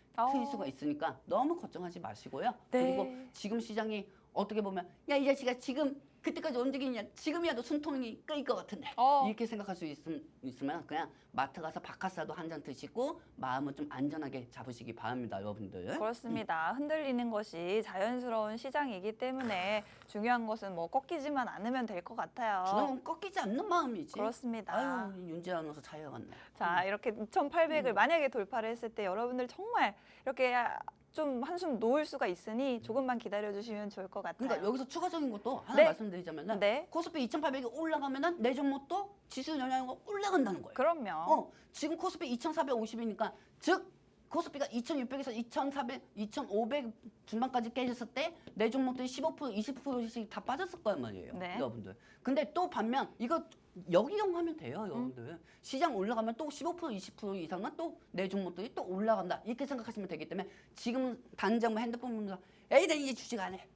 수가 있으니까 너무 걱정하지 마시고요. 네. 그리고 지금 시장이 어떻게 보면 야 이 자식아 지금 그때까지 움직이냐 지금이라도 숨통이 끄일 것 같은데 이렇게 생각할 수 있으면 그냥 마트 가서 바카스라도 한 잔 드시고 마음을 좀 안전하게 잡으시기 바랍니다, 여러분들. 그렇습니다. 흔들리는 것이 자연스러운 시장이기 때문에 중요한 것은 뭐 꺾이지만 않으면 될 것 같아요. 중요한 건 꺾이지 않는 마음이지. 그렇습니다. 아유 윤지아 아나운서 자유갔네. 자, 이렇게 2,800을 만약에 돌파를 했을 때 여러분들 정말 이렇게 좀 한숨 놓을 수가 있으니 조금만 기다려주시면 좋을 것 같아요. 그러니까 여기서 추가적인 것도 하나 네. 말씀드리자면은 네. 코스피 2,800이 올라가면은 내 종목도 지수 영향으로 올라간다는 거예요. 그럼요. 지금 코스피 2,450이니까 즉 코스피가 2,600에서 2,400, 2,500 중반까지 깨졌을 때 내 종목들이 15%, 20%씩 다 빠졌을 거란 말이에요, 네. 여러분들. 근데 또 반면 이거 역이용하면 돼요, 여러분들. 시장 올라가면 또 15%, 20% 이상은 또 내 종목들이 또 올라간다. 이렇게 생각하시면 되기 때문에 지금 당장 뭐 핸드폰 보면서 에이 나 이제 주식 안 해.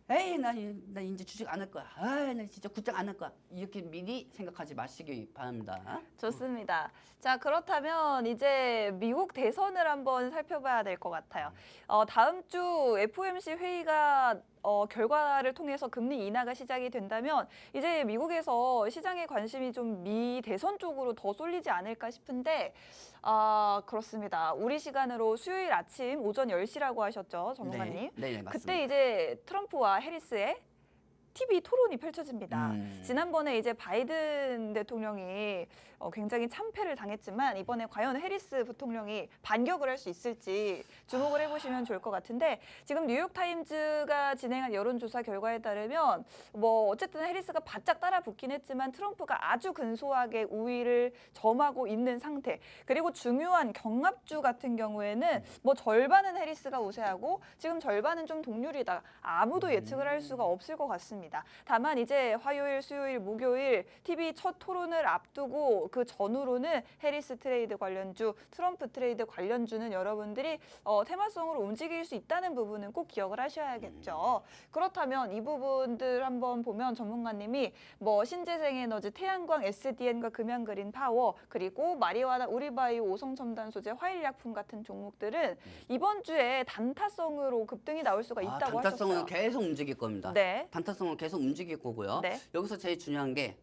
에이 나 이제 주식 안 할 거야. 아 나 진짜 굿장 안 할 거야. 이렇게 미리 생각하지 마시기 바랍니다. 좋습니다. 자, 그렇다면 이제 미국 대선을 한번 살펴봐야 될 것 같아요. 다음 주 FOMC 회의가 결과를 통해서 금리 인하가 시작이 된다면 이제 미국에서 시장의 관심이 좀 미 대선 쪽으로 더 쏠리지 않을까 싶은데 그렇습니다. 우리 시간으로 수요일 아침 오전 10시라고 하셨죠, 전문가님? 네, 맞습니다. 그때 이제 트럼프와 해리스의 TV 토론이 펼쳐집니다. 지난번에 이제 바이든 대통령이 굉장히 참패를 당했지만 이번에 과연 해리스 부통령이 반격을 할 수 있을지 주목을 해보시면 좋을 것 같은데 지금 뉴욕타임즈가 진행한 여론조사 결과에 따르면 뭐 어쨌든 해리스가 바짝 따라 붙긴 했지만 트럼프가 아주 근소하게 우위를 점하고 있는 상태. 그리고 중요한 경합주 같은 경우에는 뭐 절반은 해리스가 우세하고 지금 절반은 좀 동률이다. 아무도 예측을 할 수가 없을 것 같습니다. 다만 이제 화요일, 수요일, 목요일 TV 첫 토론을 앞두고 그 전후로는 해리스 트레이드 관련주, 트럼프 트레이드 관련주는 여러분들이 테마성으로 움직일 수 있다는 부분은 꼭 기억을 하셔야겠죠. 그렇다면 이 부분들 한번 보면 전문가님이 뭐 신재생에너지, 태양광, SDN과 금양그린 파워, 그리고 마리화나 우리바이오, 오성첨단 소재, 화일약품 같은 종목들은 이번 주에 단타성으로 급등이 나올 수가 있다고 단타성은 하셨어요. 계속 움직일 겁니다. 네. 단타성은 계속 움직일 거고요. 네. 여기서 제일 중요한 게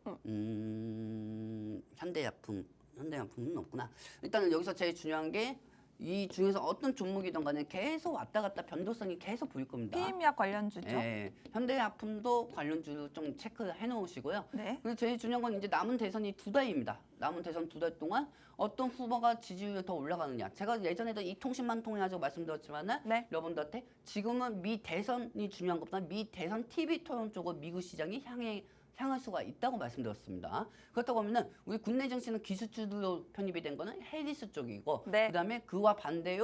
현대약품은 없구나. 일단은 여기서 제일 중요한 게 이 중에서 어떤 종목이든 간에 계속 왔다 갔다 변동성이 계속 보일 겁니다. 피임약 관련주죠. 예, 현대약품도 관련주로 좀 체크해 놓으시고요. 네. 그리고 제일 중요한 건 이제 남은 대선이 2달입니다. 남은 대선 2달 동안 어떤 후보가 지지율이 더 올라가느냐. 제가 예전에도 이 통신만 통해 가지고 말씀드렸지만은 네. 여러분들한테 지금은 미 대선이 중요한 것보다 미 대선 TV 토론 쪽으로 미국 시장이 향할 수가 있다고 말씀드렸습니다. 그렇다고 하면은 우리 국내 정치는 기술주로 편입이 된 거는 해리스 쪽이고 네. 그다음에 그와 반대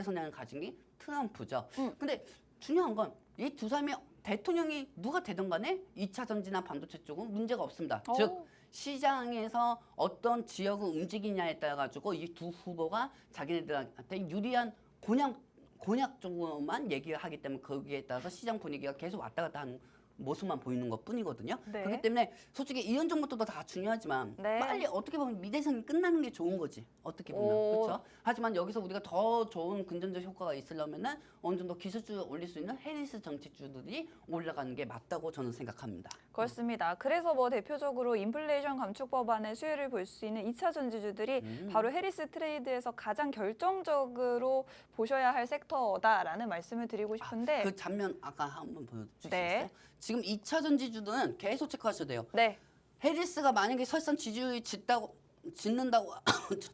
성향을 가진 게 트럼프죠. 근데 중요한 건 이 두 사람이 대통령이 누가 되든 간에 2차 전지나 반도체 쪽은 문제가 없습니다. 오. 즉 시장에서 어떤 지역을 움직이냐에 따라 가지고 이 두 후보가 자기네들한테 유리한 공약 쪽으로만 얘기를 하기 때문에 거기에 따라서 시장 분위기가 계속 왔다 갔다 하는 모습만 보이는 것 뿐이거든요. 네. 그렇기 때문에 솔직히 이런 정보도 다 중요하지만 네. 빨리 어떻게 보면 미대선이 끝나는 게 좋은 거지. 어떻게 보면. 오. 그렇죠? 하지만 여기서 우리가 더 좋은 금전적 효과가 있으려면은 어느 정도 기술주를 올릴 수 있는 해리스 정책주들이 올라가는 게 맞다고 저는 생각합니다. 그렇습니다. 그래서 뭐 대표적으로 인플레이션 감축 법안의 수혜를 볼 수 있는 2차 전지주들이 바로 해리스 트레이드에서 가장 결정적으로 보셔야 할 섹터다라는 말씀을 드리고 싶은데 그 장면 아까 한번 보여주시겠어요? 네. 지금 2차 전지주들은 계속 체크하셔야 돼요. 네. 해리스가 만약에 설상 지지율이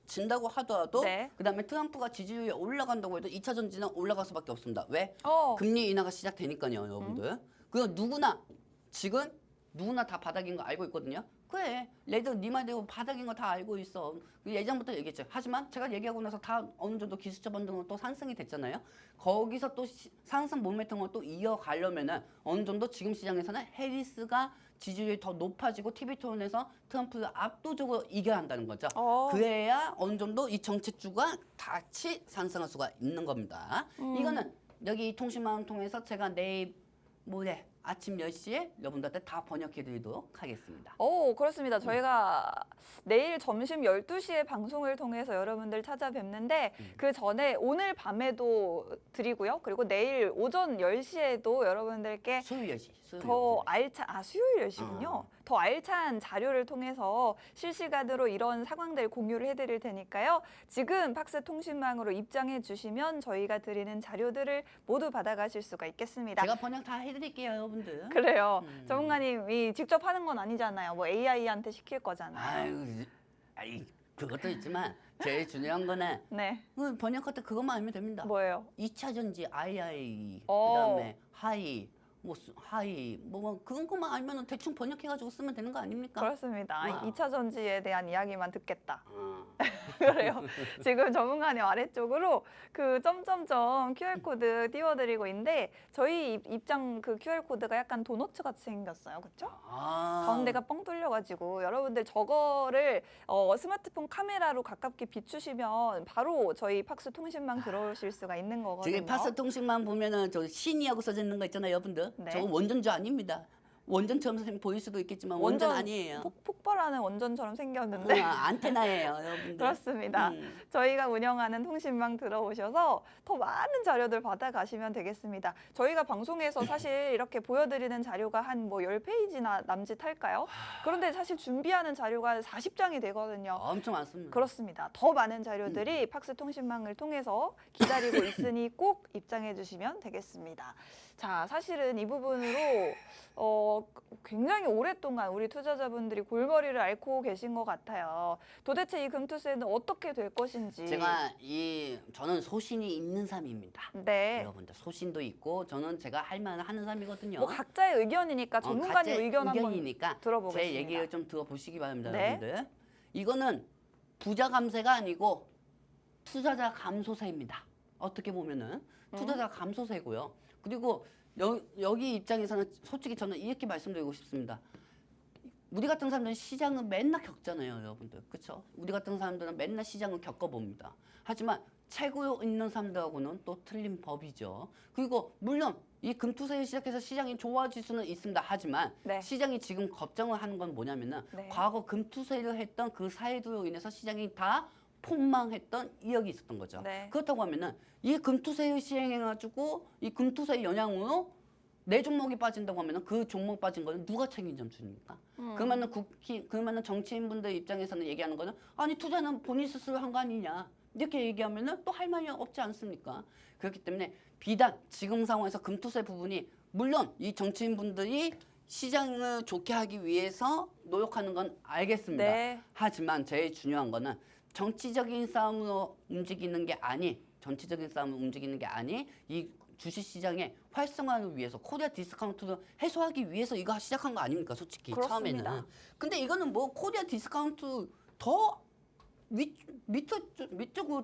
진다고 하더라도 네. 그다음에 트럼프가 지지율이 올라간다고 해도 2차 전지는 올라갈 수밖에 없습니다. 왜? 어. 금리 인하가 시작되니까요, 여러분들. 그리고 지금 누구나 다 바닥인 거 알고 있거든요. 그래, 얘들 네 말대로 바닥인 거 다 알고 있어. 예전부터 얘기했죠. 하지만 제가 얘기하고 나서 다 어느 정도 기술적 반등으로 또 상승이 됐잖아요. 거기서 또 상승 모멘텀을 또 이어가려면은 어느 정도 지금 시장에서는 해리스가 지지율이 더 높아지고 TV 토론에서 트럼프를 압도적으로 이겨야 한다는 거죠. 그래야 어느 정도 이 정책주가 같이 상승할 수가 있는 겁니다. 이거는 여기 통신망을 통해서 제가 내일 모레 아침 10시에 여러분들한테 다 번역해 드리도록 하겠습니다. 오, 그렇습니다. 저희가 내일 점심 12시에 방송을 통해서 여러분들 찾아뵙는데 그 전에 오늘 밤에도 드리고요. 그리고 내일 오전 10시에도 여러분들께 수요일 10시. 더 알찬, 수요일 10시군요. 더 알찬 자료를 통해서 실시간으로 이런 상황들 공유를 해드릴 테니까요. 지금 팍스 통신망으로 입장해 주시면 저희가 드리는 자료들을 모두 받아가실 수가 있겠습니다. 제가 번역 다 해드릴게요, 여러분들. 그래요. 전문가님이 직접 하는 건 아니잖아요. 뭐 AI한테 시킬 거잖아요. 아이, 그것도 있지만 제일 중요한 거는 네. 그 번역할 때 그것만 알면 됩니다. 뭐예요? 2차 전지 II, 어. 그다음에 하이, 뭐 그런 것만 알면 대충 번역해가지고 쓰면 되는 거 아닙니까? 그렇습니다. 와. 2차 전지에 대한 이야기만 듣겠다. 어. 그래요. 지금 전문가님 아래쪽으로 그 점점점 QR코드 띄워드리고 있는데 저희 입장 그 QR코드가 약간 도너츠 같이 생겼어요. 그렇죠? 가운데가 뻥 뚫려가지고 여러분들 저거를 스마트폰 카메라로 가깝게 비추시면 바로 저희 팍스 통신망 들어오실 수가 있는 거거든요. 저기 파스 통신만 보면은 저 신이하고 써져 있는 거 있잖아요, 여러분들. 네. 저거 원전주 아닙니다. 원전처럼 보일 수도 있겠지만 원전 아니에요. 폭발하는 원전처럼 생겼는데 안테나예요, 여러분들. 그렇습니다. 저희가 운영하는 통신망 들어오셔서 더 많은 자료들 받아가시면 되겠습니다. 저희가 방송에서 사실 이렇게 보여드리는 자료가 한 뭐 10페이지나 남짓할까요? 그런데 사실 준비하는 자료가 40장이 되거든요. 엄청 많습니다. 그렇습니다. 더 많은 자료들이 팍스 통신망을 통해서 기다리고 있으니 꼭 입장해 주시면 되겠습니다. 자, 사실은 이 부분으로 굉장히 오랫동안 우리 투자자분들이 골머리를 앓고 계신 것 같아요. 도대체 이 금투세는 어떻게 될 것인지. 저는 소신이 있는 사람입니다. 네. 여러분들 소신도 있고 저는 제가 할 만을 하는 사람이거든요. 뭐 각자의 의견이니까 전문가님 각자의 의견 한번 의견이니까 들어보겠습니다. 제 얘기를 좀 들어보시기 바랍니다, 네. 여러분들. 이거는 부자 감세가 아니고 투자자 감소세입니다. 어떻게 보면은 투자자 감소세고요. 그리고 여기 입장에서는 솔직히 저는 이렇게 말씀드리고 싶습니다. 우리 같은 사람들은 시장은 맨날 겪잖아요, 여러분들. 그렇죠? 우리 같은 사람들은 맨날 시장을 겪어봅니다. 하지만 최고 있는 사람들하고는 또 틀린 법이죠. 그리고 물론 이 금투세를 시작해서 시장이 좋아질 수는 있습니다. 하지만 네. 시장이 지금 걱정을 하는 건 뭐냐면은 네. 과거 금투세를 했던 그 사례로 인해서 시장이 다 폭망했던 이력이 있었던 거죠. 네. 그렇다고 하면은 이 금투세를 시행해가지고 이 금투세 영향으로 내 종목이 빠진다고 하면은 그 종목 빠진 거는 누가 책임져 줍니까? 그러면은 정치인분들 입장에서는 얘기하는 거는 아니 투자는 본인 스스로 한 거 아니냐? 이렇게 얘기하면은 또 할 말이 없지 않습니까? 그렇기 때문에 비단 지금 상황에서 금투세 부분이 물론 이 정치인분들이 시장을 좋게 하기 위해서 노력하는 건 알겠습니다. 네. 하지만 제일 중요한 거는 정치적인 싸움으로 움직이는 게 아니, 이 주식시장의 활성화를 위해서 코리아 디스카운트를 해소하기 위해서 이거 시작한 거 아닙니까? 솔직히 그렇습니다. 처음에는. 근데 이거는 뭐 코리아 디스카운트 더 밑쪽으로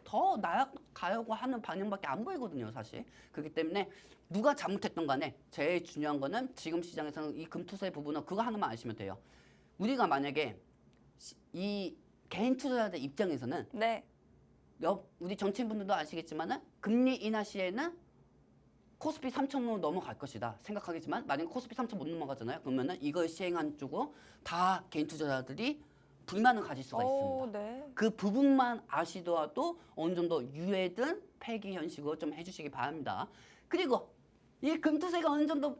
더 나아가려고 하는 방향밖에 안 보이거든요, 사실. 그렇기 때문에 누가 잘못했던 간에 제일 중요한 거는 지금 시장에서는 이 금투세 부분은 그거 하나만 아시면 돼요. 우리가 만약에 이 개인 투자자들 입장에서는 네. 우리 정치인분들도 아시겠지만은 금리 인하 시에는 코스피 3,000으로 넘어갈 것이다 생각하겠지만 만약에 코스피 3,000 못 넘어가잖아요. 그러면은 이걸 시행한 쪽으로 다 개인 투자자들이 불만을 가질 수가 있습니다. 네. 그 부분만 아시더라도 어느 정도 유예든 폐기 현식으로 좀 해주시기 바랍니다. 그리고 이 금투세가 어느 정도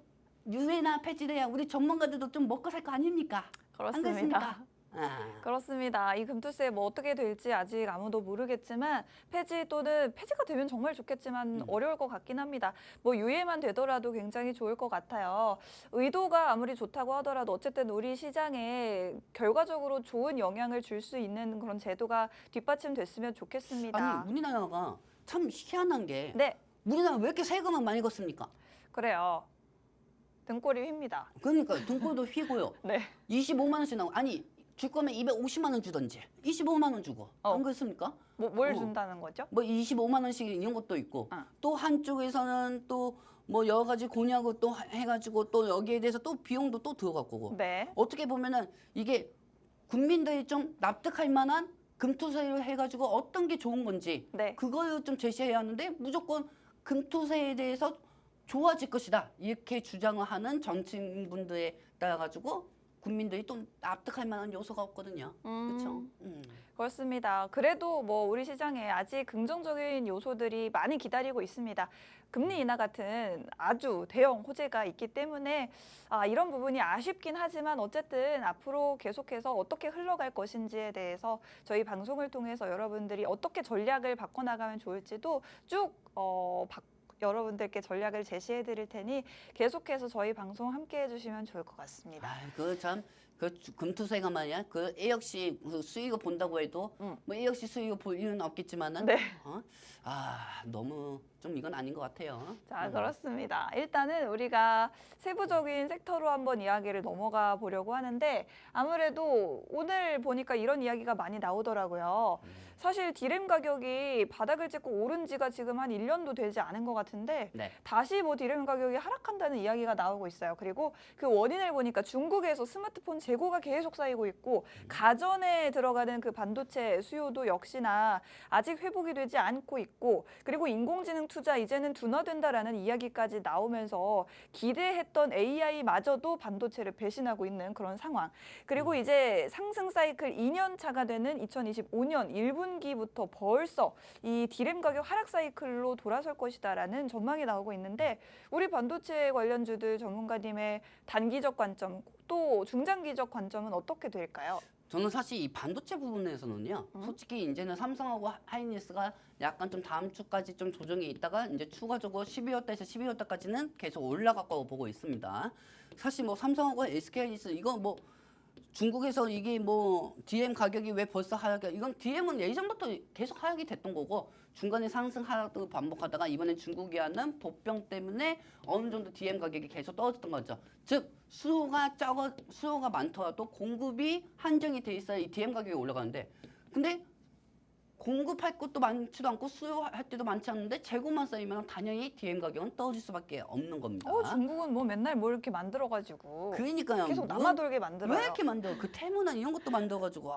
유예나 폐지돼야 우리 전문가들도 좀 먹고 살 거 아닙니까? 안 그렇습니다. 그렇습니까? 아. 그렇습니다. 이 금투세 뭐 어떻게 될지 아직 아무도 모르겠지만 폐지 또는 폐지가 되면 정말 좋겠지만 어려울 것 같긴 합니다. 뭐 유예만 되더라도 굉장히 좋을 것 같아요. 의도가 아무리 좋다고 하더라도 어쨌든 우리 시장에 결과적으로 좋은 영향을 줄 수 있는 그런 제도가 뒷받침됐으면 좋겠습니다. 아니 우리나라가 참 희한한 게 네, 우리나라 왜 이렇게 세금을 많이 걷습니까? 그래요. 등골이 휜니다. 그러니까 등골도 휘고요. 네. 25만 원씩 나오고 아니 줄 거면 250만 원 주던지 25만 원 주고 안 그렇습니까? 뭘 어. 준다는 거죠? 뭐 25만 원씩 이런 것도 있고 아. 또 한쪽에서는 또 뭐 여러 가지 공약을 또 해가지고 또 여기에 대해서 또 비용도 또 들어갈 거고 네. 어떻게 보면은 이게 국민들이 좀 납득할 만한 금투세를 해가지고 어떤 게 좋은 건지 네. 그걸 좀 제시해야 하는데 무조건 금투세에 대해서 좋아질 것이다 이렇게 주장을 하는 정치인분들에 따라 가지고 국민들이 또 납득할 만한 요소가 없거든요. 그렇죠? 그렇습니다. 그래도 뭐 우리 시장에 아직 긍정적인 요소들이 많이 기다리고 있습니다. 금리 인하 같은 아주 대형 호재가 있기 때문에 이런 부분이 아쉽긴 하지만 어쨌든 앞으로 계속해서 어떻게 흘러갈 것인지에 대해서 저희 방송을 통해서 여러분들이 어떻게 전략을 바꿔나가면 좋을지도 쭉 여러분들께 전략을 제시해 드릴 테니 계속해서 저희 방송 함께 해주시면 좋을 것 같습니다. 그 금투세가 말이야. 그 애 역시 그 수익을 본다고 해도 뭐 애 역시 수익을 볼 이유는 없겠지만은 네. 너무 좀 이건 아닌 것 같아요. 자, 그렇습니다. 일단은 우리가 세부적인 섹터로 한번 이야기를 넘어가 보려고 하는데 아무래도 오늘 보니까 이런 이야기가 많이 나오더라고요. 사실 디램 가격이 바닥을 찍고 오른 지가 지금 한 1년도 되지 않은 것 같은데 네. 다시 뭐 디램 가격이 하락한다는 이야기가 나오고 있어요. 그리고 그 원인을 보니까 중국에서 스마트폰 재고가 계속 쌓이고 있고 가전에 들어가는 그 반도체 수요도 역시나 아직 회복이 되지 않고 있고 그리고 인공지능 투자 이제는 둔화된다라는 이야기까지 나오면서 기대했던 AI마저도 반도체를 배신하고 있는 그런 상황. 그리고 이제 상승 사이클 2년 차가 되는 2025년 1분기부터 벌써 이 디램 가격 하락 사이클로 돌아설 것이다라는 전망이 나오고 있는데 우리 반도체 관련주들 전문가님의 단기적 관점 또 중장기적 관점은 어떻게 될까요? 저는 사실 이 반도체 부분에서는요. 솔직히 이제는 삼성하고 하이닉스가 약간 좀 다음 주까지 좀 조정이 있다가 이제 추가적으로 12월 달에서 12월 달까지는 계속 올라갈 거고 보고 있습니다. 사실 뭐 삼성하고 SK하이닉스 이거 뭐 중국에서 이게 뭐 DM 가격이 왜 벌써 하락이 이건 DM은 예전부터 계속 하락이 됐던 거고 중간에 상승 하락도 반복하다가 이번엔 중국이 하는 복병 때문에 어느 정도 DM 가격이 계속 떨어졌던 거죠. 즉 수요가 많더라도 공급이 한정이 돼 있어야 이 DM 가격이 올라가는데 근데 공급할 것도 많지도 않고 수요할 때도 많지 않은데 재고만 쌓이면 당연히 DM 가격은 떨어질 수밖에 없는 겁니다. 중국은 뭐 맨날 뭘 이렇게 만들어가지고 그러니까요. 계속 남아돌게 만들어요. 왜 이렇게 만들어? 그 테무나 이런 것도 만들어가지고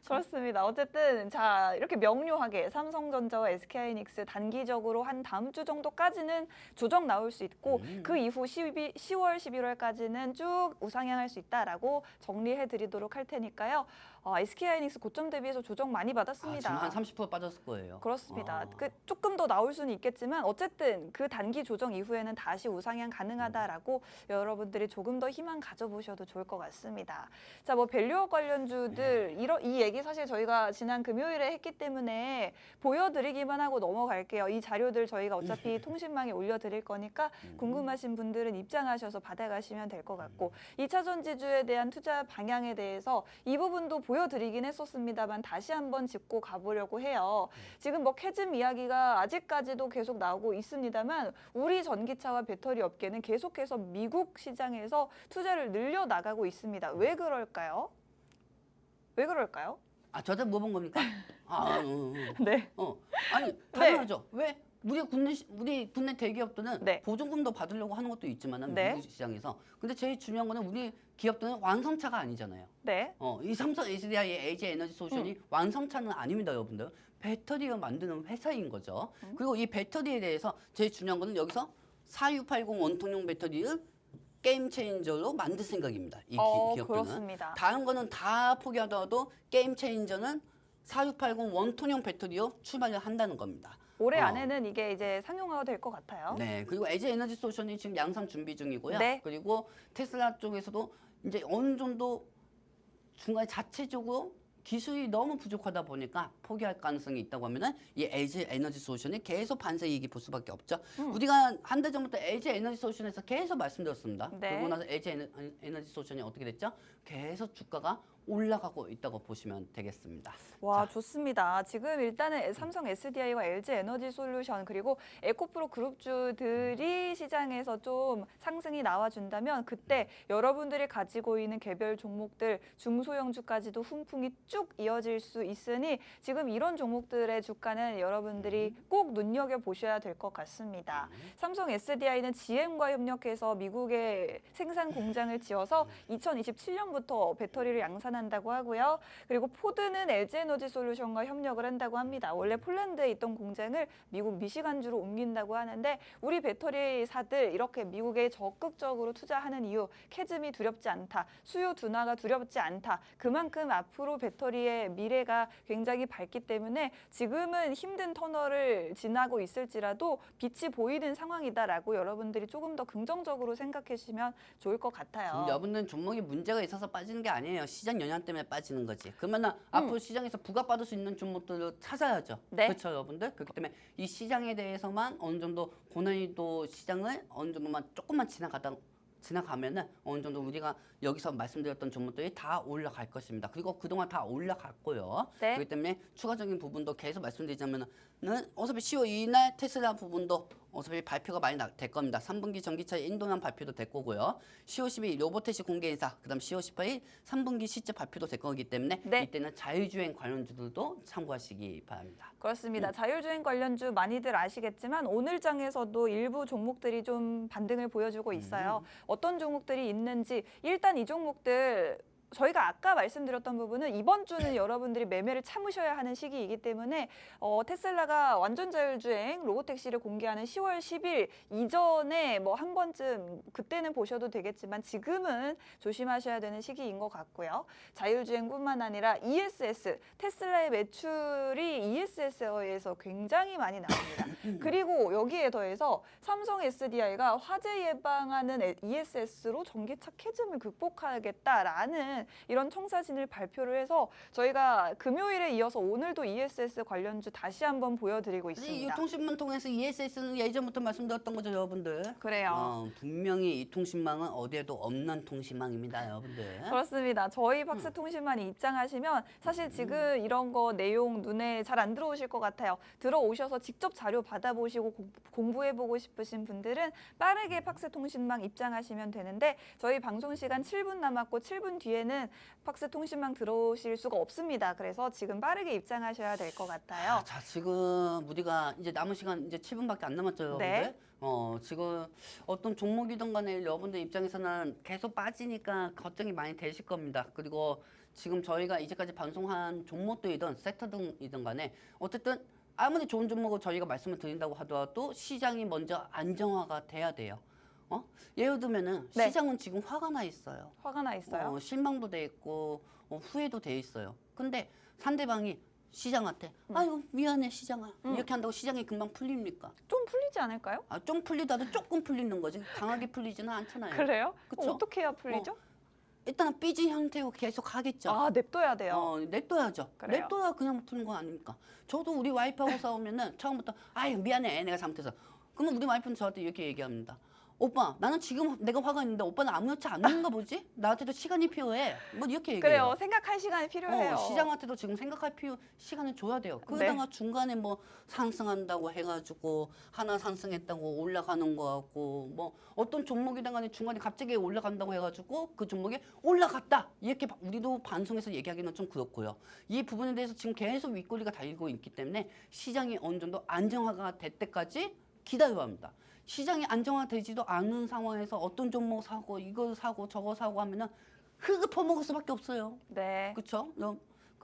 그렇습니다. 어쨌든 자 이렇게 명료하게 삼성전자와 SK하이닉스 단기적으로 한 다음 주 정도까지는 조정 나올 수 있고 그 이후 10월, 11월까지는 쭉 우상향할 수 있다라고 정리해드리도록 할 테니까요. SK하이닉스 고점 대비해서 조정 많이 받았습니다. 지금 한 30% 빠졌을 거예요. 그렇습니다. 조금 더 나올 수는 있겠지만 어쨌든 그 단기 조정 이후에는 다시 우상향 가능하다라고 여러분들이 조금 더 희망 가져보셔도 좋을 것 같습니다. 자, 뭐 밸류업 관련주들 이 얘기 사실 저희가 지난 금요일에 했기 때문에 보여드리기만 하고 넘어갈게요. 이 자료들 저희가 어차피 통신망에 올려드릴 거니까 궁금하신 분들은 입장하셔서 받아가시면 될 것 같고 2차 전지주에 대한 투자 방향에 대해서 이 부분도 보여드리긴 했었습니다만 다시 한번 짚고 가보려고 해요. 지금 뭐 캐즘 이야기가 아직까지도 계속 나오고 있습니다만 우리 전기차와 배터리 업계는 계속해서 미국 시장에서 투자를 늘려나가고 있습니다. 왜 그럴까요? 왜 그럴까요? 저한테 물어본 겁니까? 네. 아니 당연하죠. 왜? 우리 국내 대기업들은 네. 보조금도 받으려고 하는 것도 있지만은 네. 미국 시장에서. 근데 제일 중요한 거는 우리 기업들은 완성차가 아니잖아요. 네. 이 삼성 SDI, LG 에너지 솔루션이 완성차는 아닙니다, 여러분들. 배터리를 만드는 회사인 거죠. 그리고 이 배터리에 대해서 제일 중요한 거는 여기서 4680 원통용 배터리를 게임 체인저로 만들 생각입니다. 이 기업들은. 그렇습니다. 다른 거는 다 포기하더라도 게임 체인저는 4680 원통용 배터리로 출발을 한다는 겁니다. 올해 안에는 이게 이제 상용화가 될 것 같아요. 네, 그리고 LG 에너지 솔루션이 지금 양산 준비 중이고요. 네. 그리고 테슬라 쪽에서도 이제 어느 정도 중간에 자체적으로 기술이 너무 부족하다 보니까 포기할 가능성이 있다고 하면은 이 LG 에너지 솔루션이 계속 반세 이익이 볼 수밖에 없죠. 우리가 한 달 전부터 LG 에너지 솔루션에서 계속 말씀드렸습니다. 네. 그러고 나서 LG 에너지 솔루션이 어떻게 됐죠? 계속 주가가 올라가고 있다고 보시면 되겠습니다. 와, 좋습니다. 지금 일단은 삼성 SDI와 LG 에너지 솔루션 그리고 에코프로 그룹주들이 시장에서 좀 상승이 나와준다면 그때 여러분들이 가지고 있는 개별 종목들 중소형주까지도 훈풍이 쭉 이어질 수 있으니 지금 이런 종목들의 주가는 여러분들이 꼭 눈여겨보셔야 될 것 같습니다. 삼성 SDI는 GM과 협력해서 미국에 생산 공장을 지어서 2027년부터 배터리를 양산한다고 하고요. 그리고 포드는 LG 에너지 솔루션과 협력을 한다고 합니다. 원래 폴란드에 있던 공장을 미국 미시간주로 옮긴다고 하는데 우리 배터리사들 이렇게 미국에 적극적으로 투자하는 이유 캐즘이 두렵지 않다. 수요 둔화가 두렵지 않다. 그만큼 앞으로 배터리의 미래가 굉장히 밝기 때문에 지금은 힘든 터널을 지나고 있을지라도 빛이 보이는 상황이다라고 여러분들이 조금 더 긍정적으로 생각해 주시면 좋을 것 같아요. 여러분들은 종목이 문제가 있어서 빠지는 게 아니에요. 시장 영향 때문에 빠지는 거지. 그러면 앞으로 시장에서 부각받을 수 있는 종목들을 찾아야죠. 네. 그렇죠, 여러분들? 그렇기 때문에 이 시장에 대해서만 어느 정도 고난이도 시장을 어느 정도만 조금만 지나가면은 어느 정도 우리가 여기서 말씀드렸던 종목들이 다 올라갈 것입니다. 그리고 그동안 다 올라갔고요. 네. 그렇기 때문에 추가적인 부분도 계속 말씀드리자면은 어차피 10월 2일 날 테슬라 부분도 어차피 발표가 많이 될 겁니다. 3분기 전기차 인도난 발표도 될 거고요. 10월 12일 로보테시 공개 인사, 그다음 10월 18일 3분기 실적 발표도 될 거기 때문에 네. 이때는 자율주행 관련주들도 참고하시기 바랍니다. 그렇습니다. 자율주행 관련주 많이들 아시겠지만 오늘장에서도 일부 종목들이 좀 반등을 보여주고 있어요. 어떤 종목들이 있는지 일단 이 종목들 저희가 아까 말씀드렸던 부분은 이번 주는 여러분들이 매매를 참으셔야 하는 시기이기 때문에 테슬라가 완전 자율주행 로보택시를 공개하는 10월 10일 이전에 뭐 한 번쯤 그때는 보셔도 되겠지만 지금은 조심하셔야 되는 시기인 것 같고요. 자율주행뿐만 아니라 ESS, 테슬라의 매출이 ESS에서 굉장히 많이 나옵니다. 그리고 여기에 더해서 삼성 SDI가 화재 예방하는 ESS로 전기차 캐즘을 극복하겠다라는 이런 청사진을 발표를 해서 저희가 금요일에 이어서 오늘도 ESS 관련주 다시 한번 보여드리고 이 있습니다. 유통신문 통해서 ESS는 예전부터 말씀드렸던 거죠, 여러분들. 그래요. 분명히 이 통신망은 어디에도 없는 통신망입니다, 여러분들. 그렇습니다. 저희 박스통신만이 입장하시면 사실 지금 이런 거 내용 눈에 잘 안 들어오실 것 같아요. 들어오셔서 직접 자료 받아보시고 공부해보고 싶으신 분들은 빠르게 박스통신망 입장하시면 되는데 저희 방송 시간 7분 남았고 7분 뒤에는 박스통신망 들어오실 수가 없습니다. 그래서 지금 빠르게 입장하셔야 될 것 같아요. 자, 지금 우리가 이제 남은 시간 이제 7분밖에 안 남았죠, 여러분들. 네. 지금 어떤 종목이든 간에 여러분들 입장에서는 계속 빠지니까 걱정이 많이 되실 겁니다. 그리고 지금 저희가 이제까지 방송한 종목들이든 섹터등이든 간에 어쨌든 아무리 좋은 종목을 저희가 말씀을 드린다고 하더라도 시장이 먼저 안정화가 돼야 돼요. 예를 들면은 네. 시장은 지금 화가 나 있어요. 화가 나 있어요. 실망도 돼 있고 후회도 돼 있어요. 근데 상대방이 시장한테 아유 미안해 시장아 이렇게 한다고 시장이 금방 풀립니까? 좀 풀리지 않을까요? 좀 풀리다도 조금 풀리는 거지 강하게 풀리지는 않잖아요. 그래요? 그쵸? 어떻게 해야 풀리죠? 일단은 삐진 형태로 계속 하겠죠. 아, 냅둬야 돼요. 냅둬야죠. 그래요. 냅둬야 그냥 푸는 거 아닙니까? 저도 우리 와이프하고 싸우면은 처음부터 아유 미안해 내가 잘못해서. 그러면 우리 와이프는 저한테 이렇게 얘기합니다. 오빠 나는 지금 내가 화가 있는데 오빠는 아무렇지 않은가 보지? 나한테도 시간이 필요해. 뭐 이렇게 얘기해요. 그래요. 생각할 시간이 필요해요. 시장한테도 지금 생각할 시간을 줘야 돼요. 그러다가 중간에 뭐 상승한다고 해가지고 하나 상승했다고 올라가는 거 같고 뭐 어떤 종목이든 간에 중간에 갑자기 올라간다고 해가지고 그 종목이 올라갔다 이렇게 우리도 방송에서 얘기하기는 좀 그렇고요. 이 부분에 대해서 지금 계속 윗꼬리가 달리고 있기 때문에 시장이 어느 정도 안정화가 될 때까지 기다려야 합니다. 시장이 안정화되지도 않은 상황에서 어떤 종목 사고 이거 사고 저거 사고 하면은 흙을 퍼먹을 수밖에 없어요. 네. 그렇죠?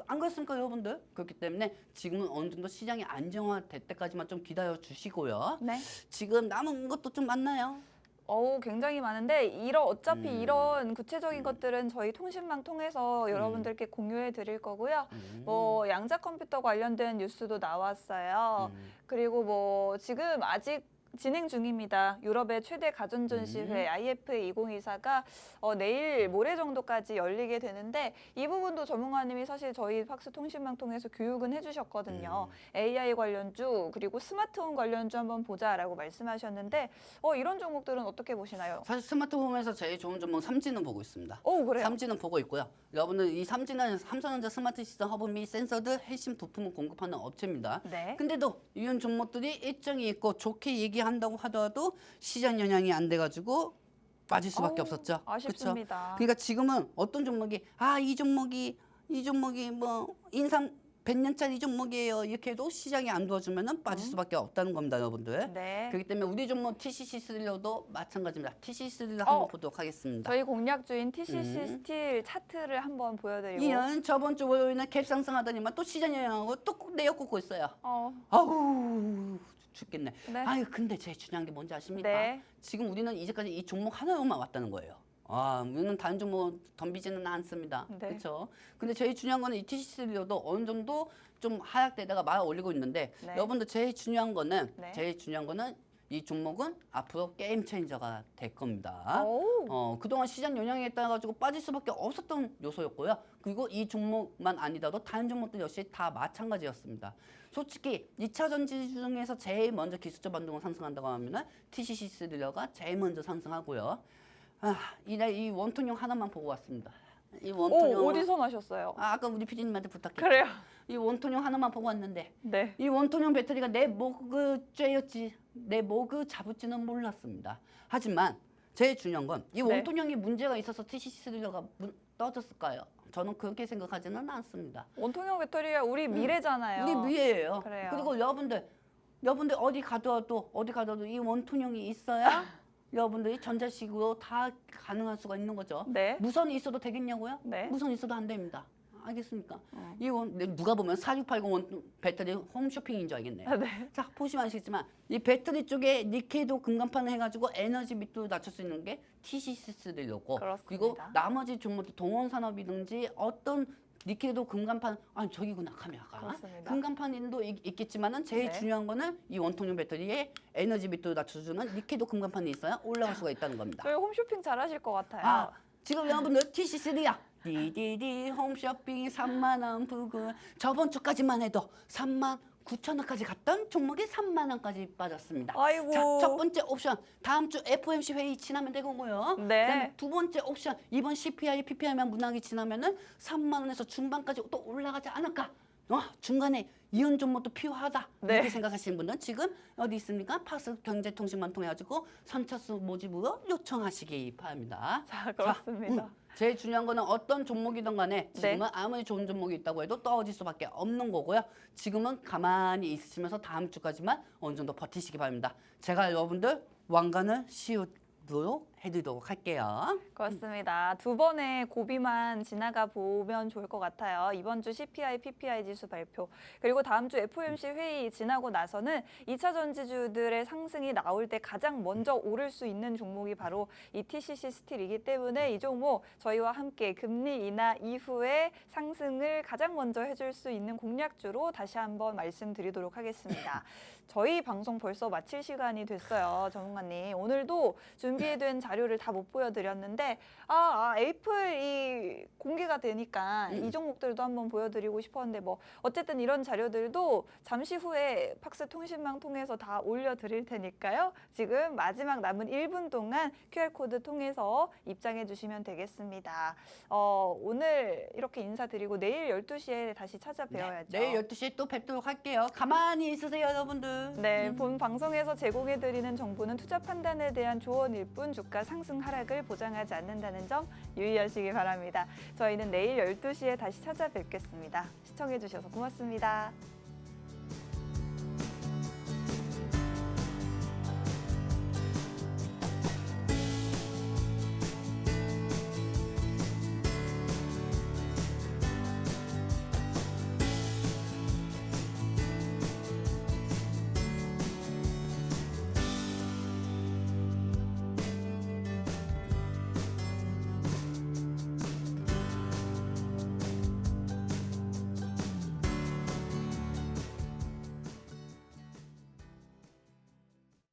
안 그렇습니까 여러분들? 그렇기 때문에 지금은 어느 정도 시장이 안정화될 때까지만 좀 기다려 주시고요. 네. 지금 남은 것도 좀 많나요? 굉장히 많은데 어차피 이런 구체적인 것들은 저희 통신망 통해서 여러분들께 공유해 드릴 거고요. 뭐 양자 컴퓨터 관련된 뉴스도 나왔어요. 그리고 뭐 지금 아직 진행 중입니다. 유럽의 최대 가전전시회 IF2024가 내일 모레 정도까지 열리게 되는데 이 부분도 전문가님이 사실 저희 팍스 통신망 통해서 교육은 해주셨거든요. AI 관련주 그리고 스마트홈 관련주 한번 보자라고 말씀하셨는데 이런 종목들은 어떻게 보시나요? 사실 스마트홈에서 제일 좋은 종목 삼진은 보고 있습니다. 그래요? 삼진은 보고 있고요. 여러분들 이 삼진은 삼성전자 스마트 시스템 허브 및 센서들 핵심 부품을 공급하는 업체입니다. 네. 근데도 이런 종목들이 일정이 있고 좋게 얘기한다고 하더라도 시장 영향이 안 돼가지고 빠질 수밖에 없었죠. 아쉽습니다. 그쵸? 그러니까 지금은 어떤 종목이 이 종목이 뭐 인상 100년짜리 종목이에요. 이렇게 해도 시장이 안 도와주면은 빠질 수밖에 없다는 겁니다, 여러분들. 네. 그렇기 때문에 우리 종목 TCC 스릴러도 마찬가지입니다. TCC 스릴러 한번 보도록 하겠습니다. 저희 공략주인 TCC 스틸 차트를 한번 보여드리고. 이는 저번 주 월요일에 갭 상승하더니만 또 시장 영향하고 또 내역 꽂고 있어요. 아우 죽겠네. 네. 아유 근데 제일 중요한 게 뭔지 아십니까? 네. 지금 우리는 이제까지 이 종목 하나로만 왔다는 거예요. 우리는 다른 종목 덤비지는 않습니다. 네. 그렇죠? 근데 제일 중요한 거는 이 TCC도 어느 정도 좀 하락되다가 말아 올리고 있는데 네. 여러분들 제일 중요한 거는 네. 이 종목은 앞으로 게임 체인저가 될 겁니다. 그동안 시장 영향에 따라 가지고 빠질 수밖에 없었던 요소였고요. 그리고 이 종목만 아니더라도 다른 종목들 역시 다 마찬가지였습니다. 솔직히 2차 전지 중에서 제일 먼저 기술적 반등을 상승한다고 하면은 TCC 스릴러가 제일 먼저 상승하고요. 이날 이 원통형 하나만 보고 왔습니다. 이 원통형 어디서 나셨어요? 아까 우리 PD님한테 부탁했죠. 그래요? 이 원통형 하나만 보고 왔는데 네. 이 원통형 배터리가 내 목을 쬐였지 내 목을 잡을지는 몰랐습니다. 하지만 제일 중요한 건 이 네. 원통형이 문제가 있어서 TCC 스릴러가 떨어졌을까요? 저는 그렇게 생각하지는 않습니다. 원통형 배터리가 우리 미래잖아요. 우리 미래예요. 그래요. 그리고 여러분들 어디 가더라도 이 원통형이 있어야 여러분들이 전자식으로 다 가능할 수가 있는 거죠. 네. 무선이 있어도 되겠냐고요? 네. 무선 있어도 안 됩니다. 알겠습니까? 누가 보면 4680 배터리 홈쇼핑인 줄 알겠네. 네. 자, 보시면 아시겠지만 이 배터리 쪽에 니켈도 금간판을 해가지고 에너지密도를 낮출 수 있는 게 TCC스들이고 그렇습니다. 그리고 나머지 종목들 동원산업이든지 어떤 니켈도 금간판 저기구나 카메라가 그렇습니다. 금간판도 있겠지만은 제일 네. 중요한 거는 이 원통형 배터리에 에너지密도를 낮춰주는 니켈도 금간판이 있어야 올라갈 수가 있다는 겁니다. 저희 홈쇼핑 잘하실 것 같아요. 지금 여러분들 TCC야 디디디 홈쇼핑이 3만 원 부근 저번 주까지만 해도 3만 9천 원까지 갔던 종목이 3만 원까지 빠졌습니다. 아이고. 자, 첫 번째 옵션 다음 주 FOMC 회의 지나면 되고요. 네. 그다음에 두 번째 옵션 이번 CPI, PPI만 문항이 지나면은 3만 원에서 중반까지 또 올라가지 않을까? 중간에 이런 종목도 필요하다 네. 이렇게 생각하시는 분은 지금 어디 있습니까? 팍스 경제통신만 통해 가지고 선착순 모집으로 요청하시기 바랍니다. 자, 그렇습니다. 제일 중요한 거는 어떤 종목이든 간에 지금은 네. 아무리 좋은 종목이 있다고 해도 떨어질 수밖에 없는 거고요. 지금은 가만히 있으시면서 다음 주까지만 어느 정도 버티시기 바랍니다. 제가 여러분들 왕관을 씌우도록 해드리도록 할게요. 그렇습니다. 두 번의 고비만 지나가 보면 좋을 것 같아요. 이번 주 CPI, PPI 지수 발표, 그리고 다음 주 FOMC 회의 지나고 나서는 2차 전지주들의 상승이 나올 때 가장 먼저 오를 수 있는 종목이 바로 이 TCC 스틸이기 때문에 이 종목 저희와 함께 금리 인하 이후에 상승을 가장 먼저 해줄 수 있는 공략주로 다시 한번 말씀드리도록 하겠습니다. 저희 방송 벌써 마칠 시간이 됐어요, 전문가님. 오늘도 준비된 자료를 다 못 보여드렸는데 애플이 공개가 되니까 이 종목들도 한번 보여드리고 싶었는데 뭐 어쨌든 이런 자료들도 잠시 후에 팍스 통신망 통해서 다 올려드릴 테니까요. 지금 마지막 남은 1분 동안 QR코드 통해서 입장해 주시면 되겠습니다. 오늘 이렇게 인사드리고 내일 12시에 다시 찾아뵈어야죠. 내일 12시에 또 뵙도록 할게요. 가만히 있으세요, 여러분들. 네, 본 방송에서 제공해드리는 정보는 투자 판단에 대한 조언일 뿐 주가 상승 하락을 보장하지 않는다는 점 유의하시기 바랍니다. 저희는 내일 12시에 다시 찾아뵙겠습니다. 시청해주셔서 고맙습니다.